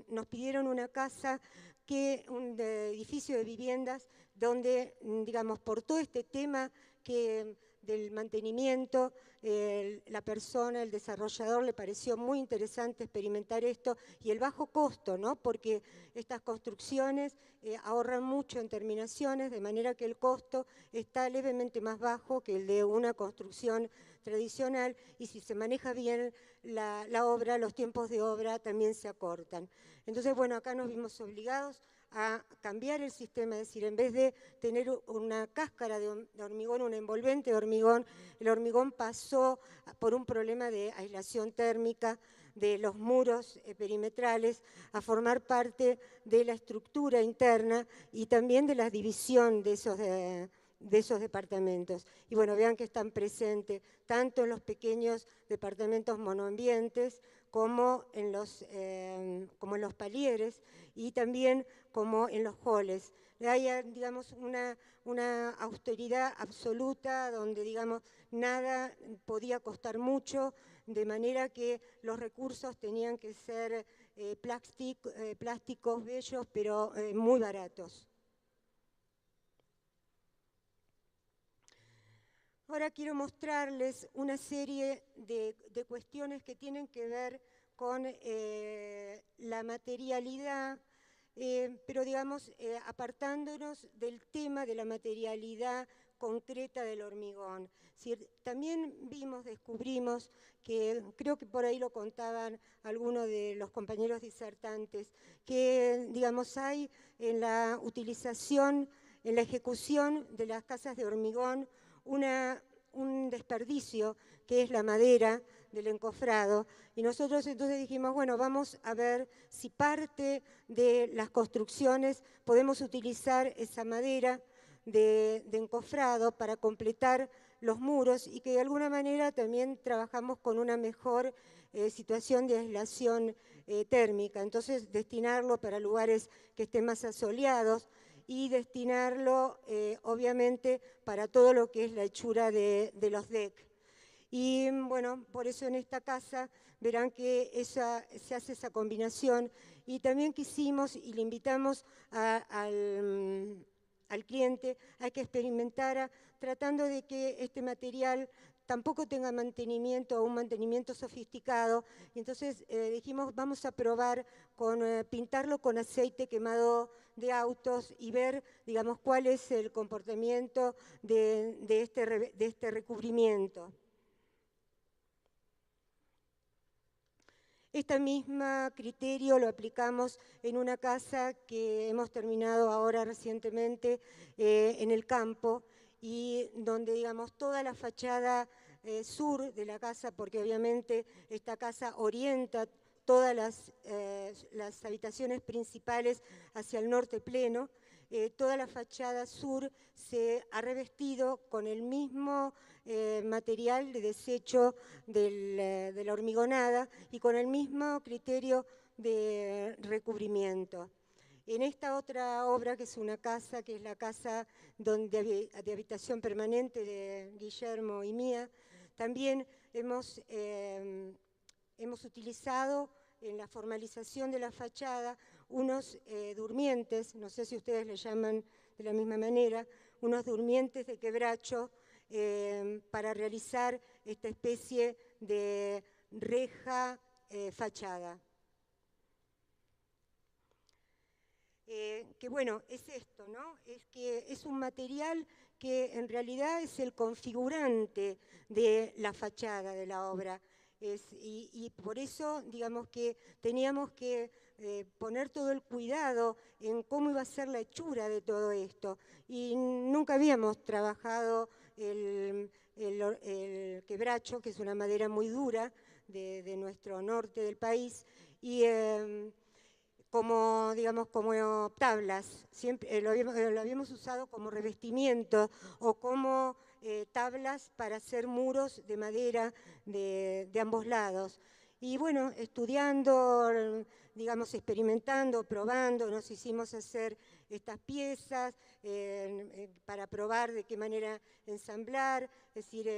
nos pidieron una casa, un edificio de viviendas, donde, digamos, por todo este tema del mantenimiento, la persona, el desarrollador, le pareció muy interesante experimentar esto, y el bajo costo, ¿no? Porque estas construcciones ahorran mucho en terminaciones, de manera que el costo está levemente más bajo que el de una construcción tradicional, y si se maneja bien la obra, los tiempos de obra también se acortan. Entonces, bueno, acá nos vimos obligados a cambiar el sistema, es decir, en vez de tener una cáscara de hormigón, un envolvente de hormigón, el hormigón pasó por un problema de aislación térmica de los muros perimetrales a formar parte de la estructura interna y también de la división de esos departamentos. Y bueno, vean que están presentes tanto en los pequeños departamentos monoambientes como en los palieres, y también como en los halls. Hay, digamos, una austeridad absoluta donde, digamos, nada podía costar mucho, de manera que los recursos tenían que ser plásticos bellos, pero muy baratos. Ahora quiero mostrarles una serie de cuestiones que tienen que ver con la materialidad, pero digamos, apartándonos del tema de la materialidad concreta del hormigón. También descubrimos que, creo que por ahí lo contaban algunos de los compañeros disertantes, que, digamos, hay en la utilización, en la ejecución de las casas de hormigón, un desperdicio, que es la madera del encofrado, y nosotros entonces dijimos, bueno, vamos a ver si parte de las construcciones podemos utilizar esa madera de encofrado para completar los muros y que de alguna manera también trabajamos con una mejor situación de aislación térmica. Entonces, destinarlo para lugares que estén más asoleados y destinarlo, obviamente, para todo lo que es la hechura de los decks. Y bueno, por eso en esta casa verán que se hace esa combinación. Y también quisimos y le invitamos al cliente a que experimentara, tratando de que este material tampoco tenga mantenimiento o un mantenimiento sofisticado. Y entonces dijimos, vamos a probar con pintarlo con aceite quemado de autos y ver, digamos, cuál es el comportamiento de este recubrimiento. Este mismo criterio lo aplicamos en una casa que hemos terminado ahora recientemente en el campo y donde, digamos, toda la fachada sur de la casa, porque obviamente esta casa orienta todas las habitaciones principales hacia el norte pleno, toda la fachada sur se ha revestido con el mismo material de desecho de la hormigonada y con el mismo criterio de recubrimiento. En esta otra obra, que es una casa, que es la casa de habitación permanente de Guillermo y mía, también hemos utilizado en la formalización de la fachada unos durmientes, no sé si ustedes le llaman de la misma manera, unos durmientes de quebracho para realizar esta especie de reja fachada. Que bueno, es esto, ¿no? Es que es un material que en realidad es el configurante de la fachada de la obra. Y por eso, digamos que teníamos que poner todo el cuidado en cómo iba a ser la hechura de todo esto. Y nunca habíamos trabajado el quebracho, que es una madera muy dura de nuestro norte del país, y como, digamos, como tablas, siempre lo habíamos usado como revestimiento o como tablas para hacer muros de madera de ambos lados. Y bueno, estudiando, digamos, experimentando, probando, nos hicimos hacer estas piezas para probar de qué manera ensamblar. Es decir,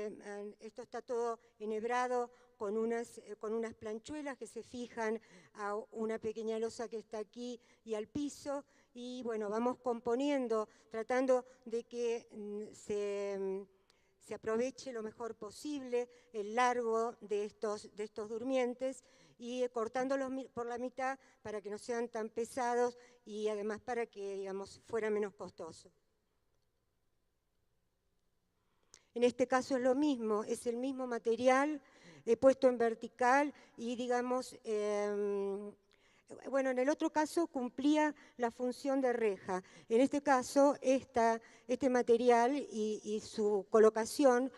esto está todo enhebrado con unas planchuelas que se fijan a una pequeña losa que está aquí y al piso. Y bueno, vamos componiendo, tratando de que se aproveche lo mejor posible el largo de estos durmientes y cortándolos por la mitad para que no sean tan pesados y además para que, digamos, fuera menos costoso. En este caso es lo mismo, es el mismo material puesto en vertical y, digamos, bueno, en el otro caso cumplía la función de reja. En este caso, este material y su colocación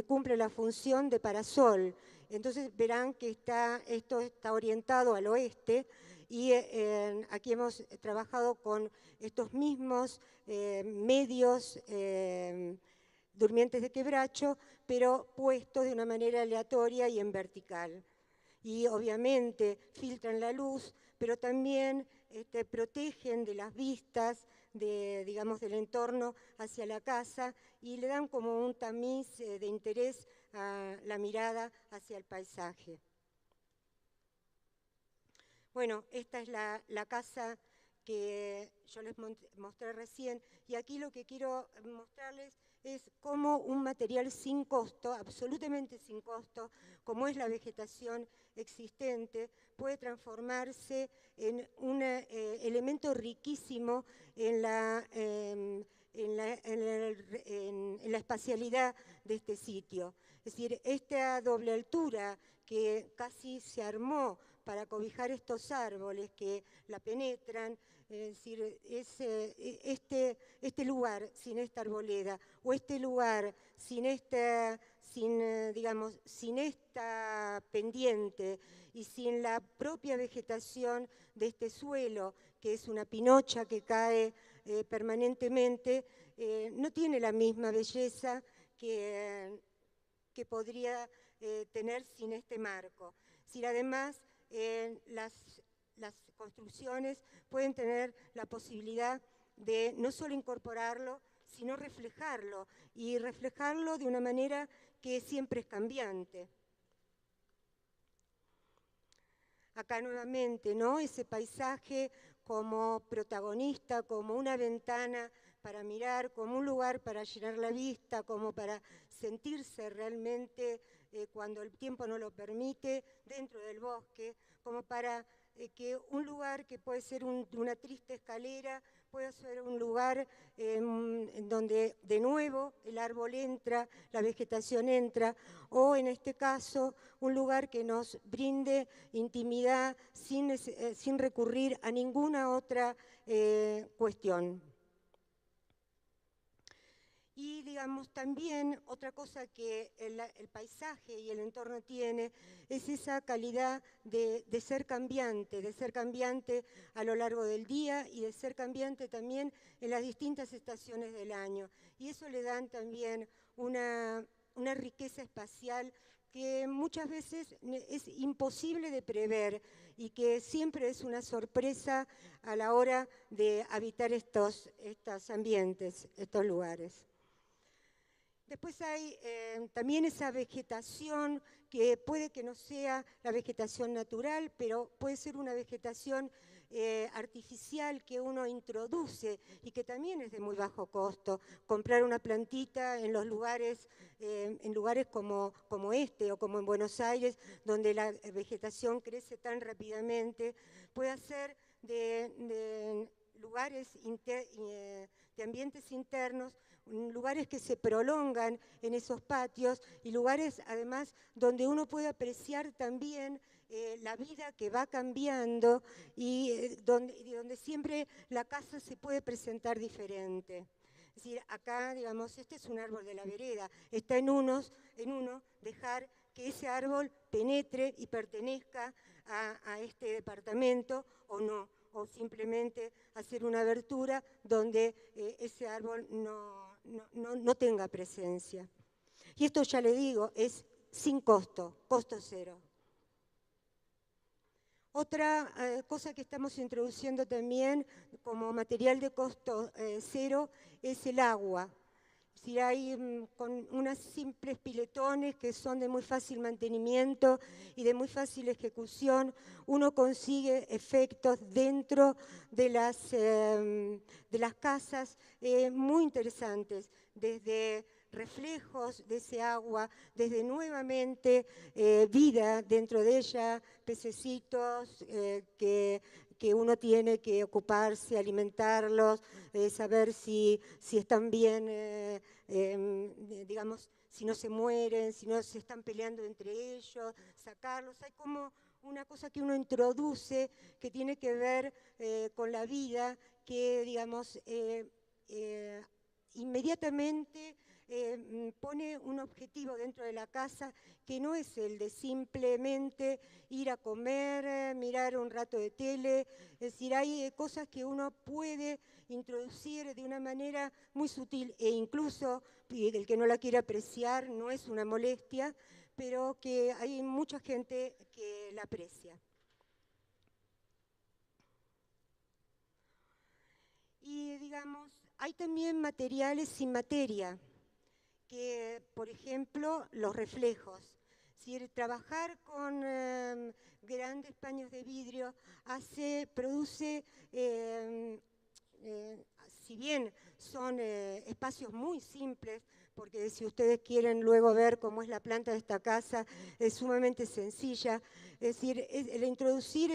cumple la función de parasol. Entonces verán que esto está orientado al oeste y aquí hemos trabajado con estos mismos medios durmientes de quebracho, pero puestos de una manera aleatoria y en vertical. Y obviamente filtran la luz, pero también protegen de las vistas, digamos, del entorno hacia la casa y le dan como un tamiz de interés a la mirada hacia el paisaje. Bueno, esta es la casa que yo les mostré recién y aquí lo que quiero mostrarles es cómo un material sin costo, absolutamente sin costo, como es la vegetación existente, puede transformarse en un elemento riquísimo en la espacialidad de este sitio. Es decir, esta doble altura que casi se armó para cobijar estos árboles que la penetran, es decir, este lugar sin esta arboleda o este lugar sin esta pendiente y sin la propia vegetación de este suelo, que es una pinocha que cae permanentemente, no tiene la misma belleza que podría tener sin este marco. Si además las construcciones pueden tener la posibilidad de no solo incorporarlo, sino reflejarlo, y reflejarlo de una manera que siempre es cambiante. Acá nuevamente, ¿no? Ese paisaje como protagonista, como una ventana para mirar, como un lugar para llenar la vista, como para sentirse realmente, cuando el tiempo no lo permite, dentro del bosque, como para que un lugar que puede ser una triste escalera, puede ser un lugar en donde de nuevo el árbol entra, la vegetación entra, o en este caso un lugar que nos brinde intimidad sin recurrir a ninguna otra cuestión. Y digamos también otra cosa que el paisaje y el entorno tiene es esa calidad de ser cambiante a lo largo del día y de ser cambiante también en las distintas estaciones del año. Y eso le dan también una riqueza espacial que muchas veces es imposible de prever y que siempre es una sorpresa a la hora de habitar estos ambientes, estos lugares. Después hay también esa vegetación que puede que no sea la vegetación natural, pero puede ser una vegetación artificial que uno introduce y que también es de muy bajo costo. Comprar una plantita en los lugares, como este o como en Buenos Aires, donde la vegetación crece tan rápidamente, puede hacer de lugares, de ambientes internos, lugares que se prolongan en esos patios y lugares además donde uno puede apreciar también la vida que va cambiando y donde siempre la casa se puede presentar diferente. Es decir, acá, digamos, este es un árbol de la vereda, está en uno dejar que ese árbol penetre y pertenezca a este departamento o no, o simplemente hacer una abertura donde ese árbol no tenga presencia. Y esto ya le digo, es sin costo cero. Otra cosa que estamos introduciendo también como material de costo cero es el agua. Si hay con unas simples piletones que son de muy fácil mantenimiento y de muy fácil ejecución, uno consigue efectos dentro de las casas muy interesantes, desde reflejos de ese agua, desde nuevamente vida dentro de ella, pececitos que uno tiene que ocuparse, alimentarlos, saber si están bien, digamos, si no se mueren, si no se están peleando entre ellos, sacarlos. Hay como una cosa que uno introduce que tiene que ver con la vida, que, digamos, inmediatamente pone un objetivo dentro de la casa que no es el de simplemente ir a comer, mirar un rato de tele. Es decir, hay cosas que uno puede introducir de una manera muy sutil e incluso el que no la quiere apreciar no es una molestia, pero que hay mucha gente que la aprecia. Y digamos, hay también materiales sin materia, que, por ejemplo, los reflejos. Si trabajar con grandes paños de vidrio produce, si bien son espacios muy simples, porque si ustedes quieren luego ver cómo es la planta de esta casa, es sumamente sencilla. Es decir, el introducir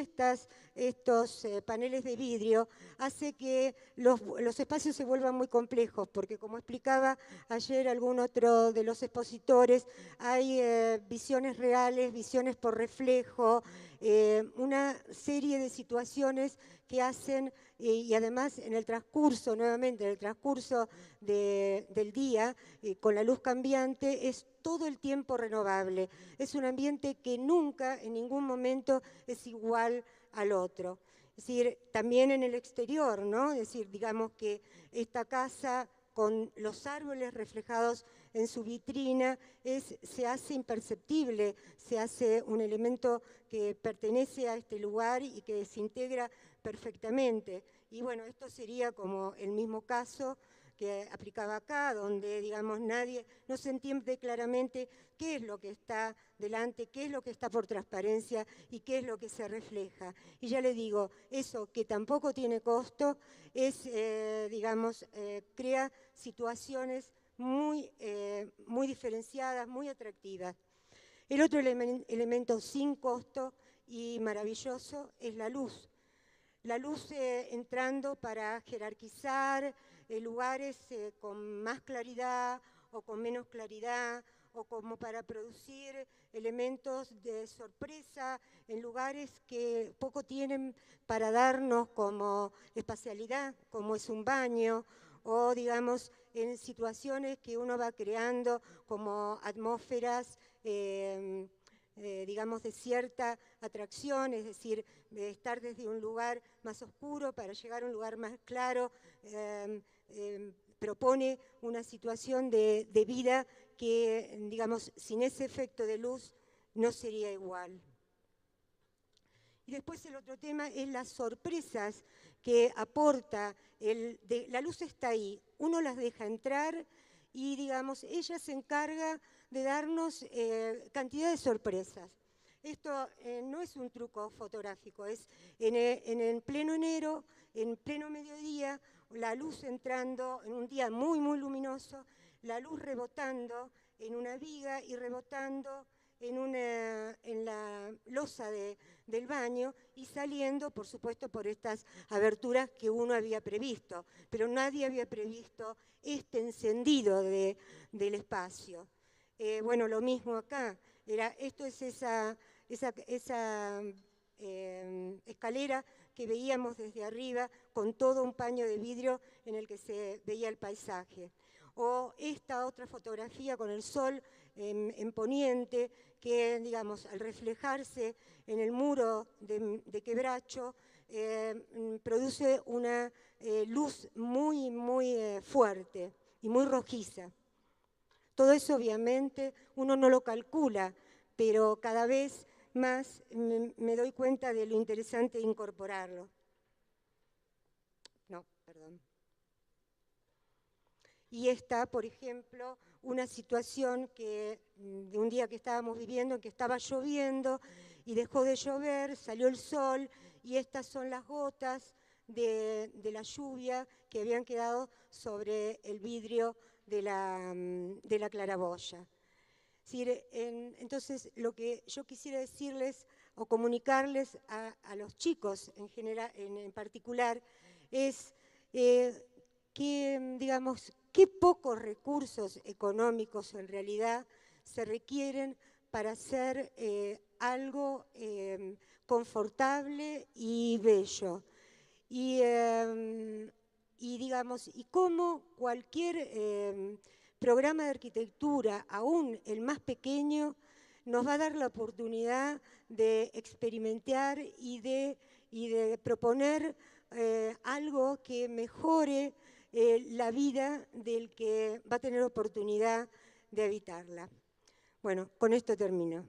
estos paneles de vidrio hace que los espacios se vuelvan muy complejos, porque como explicaba ayer algún otro de los expositores, hay visiones reales, visiones por reflejo, una serie de situaciones que hacen, y además en el transcurso, nuevamente, en el transcurso del día, con la luz cambiante, es todo el tiempo renovable. Es un ambiente que nunca, en ningún momento, es igual al otro. Es decir, también en el exterior, ¿no? Es decir, digamos que esta casa, con los árboles reflejados en su vitrina se hace imperceptible, se hace un elemento que pertenece a este lugar y que se integra perfectamente. Y bueno, esto sería como el mismo caso que aplicaba acá, donde, digamos, no se entiende claramente qué es lo que está delante, qué es lo que está por transparencia y qué es lo que se refleja. Y ya le digo, eso que tampoco tiene costo es, digamos, crea situaciones muy diferenciadas, muy atractivas. El otro elemento sin costo y maravilloso es la luz. La luz entrando para jerarquizar lugares con más claridad o con menos claridad, o como para producir elementos de sorpresa en lugares que poco tienen para darnos como espacialidad, como es un baño, o digamos en situaciones que uno va creando como atmósferas digamos, de cierta atracción, es decir, de estar desde un lugar más oscuro para llegar a un lugar más claro, propone una situación de vida que, digamos, sin ese efecto de luz no sería igual. Y después el otro tema es las sorpresas que aporta, la luz está ahí, uno las deja entrar y, digamos, ella se encarga de darnos cantidad de sorpresas. Esto no es un truco fotográfico, es en pleno enero, en pleno mediodía, la luz entrando en un día muy, muy luminoso, la luz rebotando en una viga y rebotando en la losa del baño y saliendo, por supuesto, por estas aberturas que uno había previsto, pero nadie había previsto este encendido del espacio. Bueno, lo mismo acá, esto es esa escalera que veíamos desde arriba con todo un paño de vidrio en el que se veía el paisaje. O esta otra fotografía con el sol en poniente, que, digamos, al reflejarse en el muro de Quebracho, produce una luz muy, muy fuerte y muy rojiza. Todo eso, obviamente, uno no lo calcula, pero cada vez más me doy cuenta de lo interesante de incorporarlo. No, perdón. Y esta, por ejemplo, una situación de un día que estábamos viviendo, en que estaba lloviendo y dejó de llover, salió el sol y estas son las gotas de la lluvia que habían quedado sobre el vidrio de la claraboya. Entonces, lo que yo quisiera decirles o comunicarles a los chicos en general, en particular, es que, digamos, qué pocos recursos económicos en realidad se requieren para hacer algo confortable y bello. Y digamos, y cómo cualquier programa de arquitectura, aún el más pequeño, nos va a dar la oportunidad de experimentar y de proponer algo que mejore la vida del que va a tener oportunidad de habitarla. Bueno, con esto termino.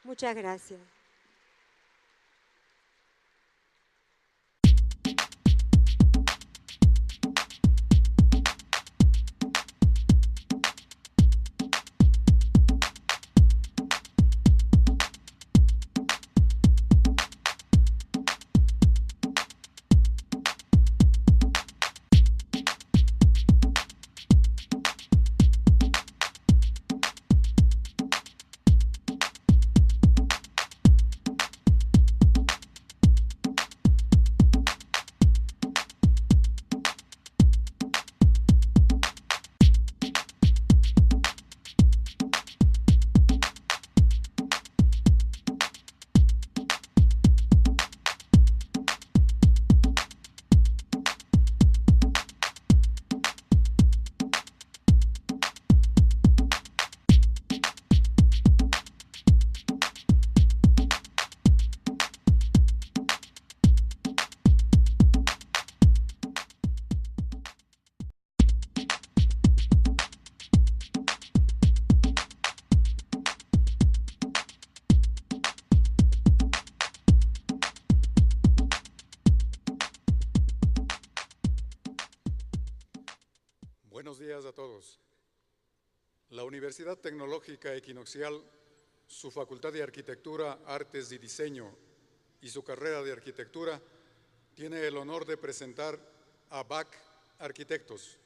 Muchas gracias. días a todos. La Universidad Tecnológica Equinoccial, su Facultad de Arquitectura, Artes y Diseño y su carrera de Arquitectura, tiene el honor de presentar a BAC Arquitectos.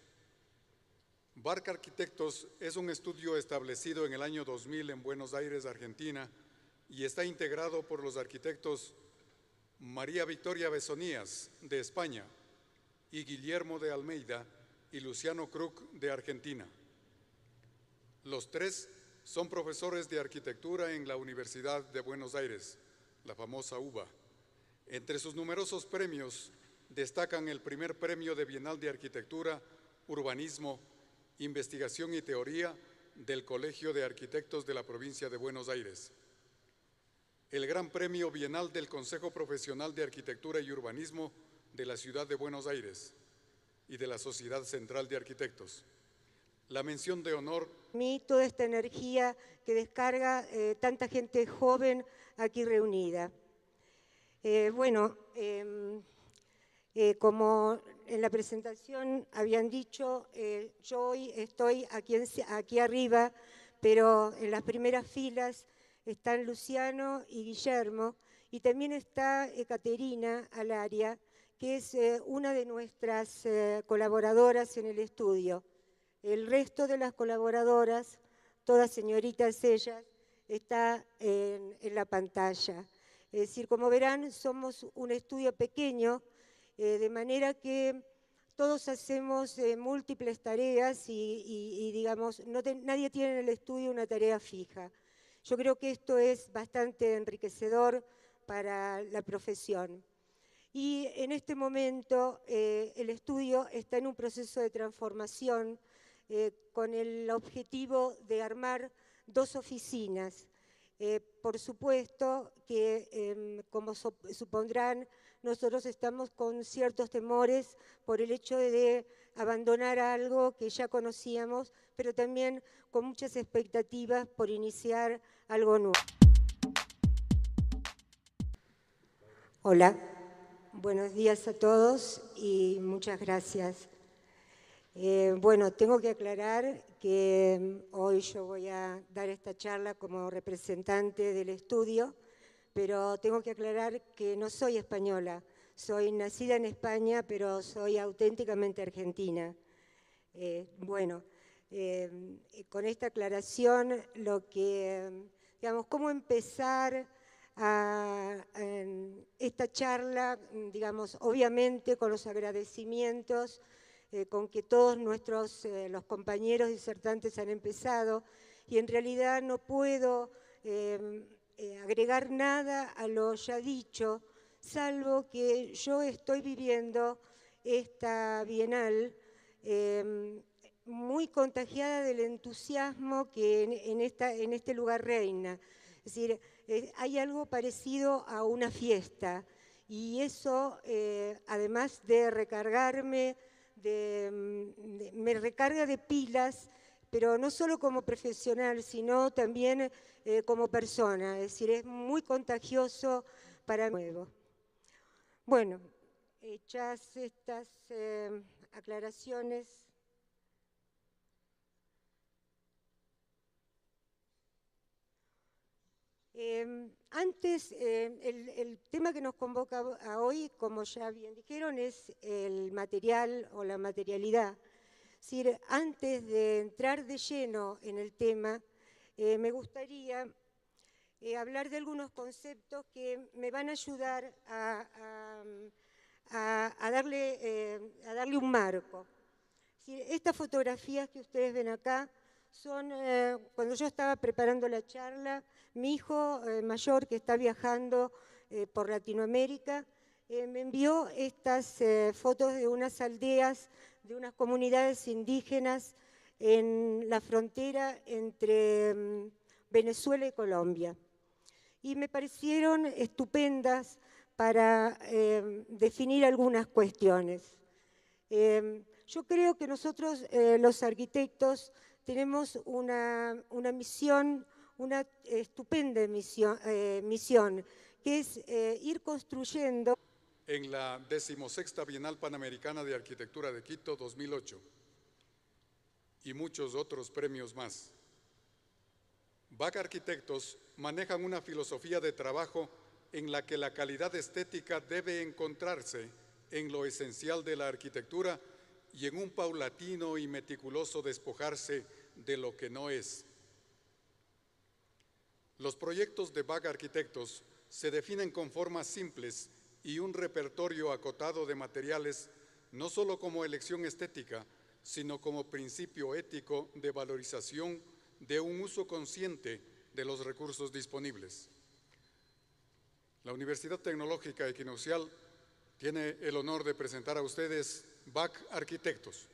BAC Arquitectos es un estudio establecido en el año 2000 en Buenos Aires, Argentina, y está integrado por los arquitectos María Victoria Besonías, de España, y Guillermo de Almeida y Luciano Kruk, de Argentina. Los tres son profesores de arquitectura en la Universidad de Buenos Aires, la famosa UBA. Entre sus numerosos premios destacan el primer premio de Bienal de Arquitectura, Urbanismo, Investigación y Teoría del Colegio de Arquitectos de la Provincia de Buenos Aires, el Gran Premio Bienal del Consejo Profesional de Arquitectura y Urbanismo de la Ciudad de Buenos Aires y de la Sociedad Central de Arquitectos. La mención de honor. A mí toda esta energía que descarga tanta gente joven aquí reunida. Como en la presentación habían dicho, yo hoy estoy aquí arriba, pero en las primeras filas están Luciano y Guillermo, y también está Caterina Alaria, que es una de nuestras colaboradoras en el estudio. El resto de las colaboradoras, todas señoritas ellas, está en la pantalla. Es decir, como verán, somos un estudio pequeño, de manera que todos hacemos múltiples tareas y digamos, nadie tiene en el estudio una tarea fija. Yo creo que esto es bastante enriquecedor para la profesión. Y en este momento el estudio está en un proceso de transformación con el objetivo de armar 2 oficinas. Por supuesto que, como supondrán, nosotros estamos con ciertos temores por el hecho de abandonar algo que ya conocíamos, pero también con muchas expectativas por iniciar algo nuevo. Hola, buenos días a todos y muchas gracias. Tengo que aclarar que hoy yo voy a dar esta charla como representante del estudio, pero tengo que aclarar que no soy española. Soy nacida en España, pero soy auténticamente argentina. Con esta aclaración, cómo empezar esta charla, digamos, obviamente con los agradecimientos con que todos los compañeros disertantes han empezado, y en realidad no puedo agregar nada a lo ya dicho, salvo que yo estoy viviendo esta bienal muy contagiada del entusiasmo que en este lugar reina. Es decir, hay algo parecido a una fiesta, y eso, además de recargarme, me recarga de pilas, pero no solo como profesional, sino también como persona. Es decir, es muy contagioso para mí. Bueno, hechas estas aclaraciones, antes, el tema que nos convoca a hoy, como ya bien dijeron, es el material o la materialidad. Es decir, antes de entrar de lleno en el tema, me gustaría hablar de algunos conceptos que me van a ayudar a darle un marco. Es decir, estas fotografías que ustedes ven acá son, cuando yo estaba preparando la charla, mi hijo mayor, que está viajando por Latinoamérica, me envió estas fotos de unas aldeas, de unas comunidades indígenas en la frontera entre Venezuela y Colombia. Y me parecieron estupendas para definir algunas cuestiones. Yo creo que nosotros, los arquitectos, tenemos una misión, una estupenda misión, que es ir construyendo. En la 16ª Bienal Panamericana de Arquitectura de Quito, 2008. y muchos otros premios más. BAC Arquitectos manejan una filosofía de trabajo en la que la calidad estética debe encontrarse en lo esencial de la arquitectura y en un paulatino y meticuloso despojarse de lo que no es. Los proyectos de BAC Arquitectos se definen con formas simples y un repertorio acotado de materiales, no solo como elección estética, sino como principio ético de valorización de un uso consciente de los recursos disponibles. La Universidad Tecnológica Equinoccial tiene el honor de presentar a ustedes BAC Arquitectos.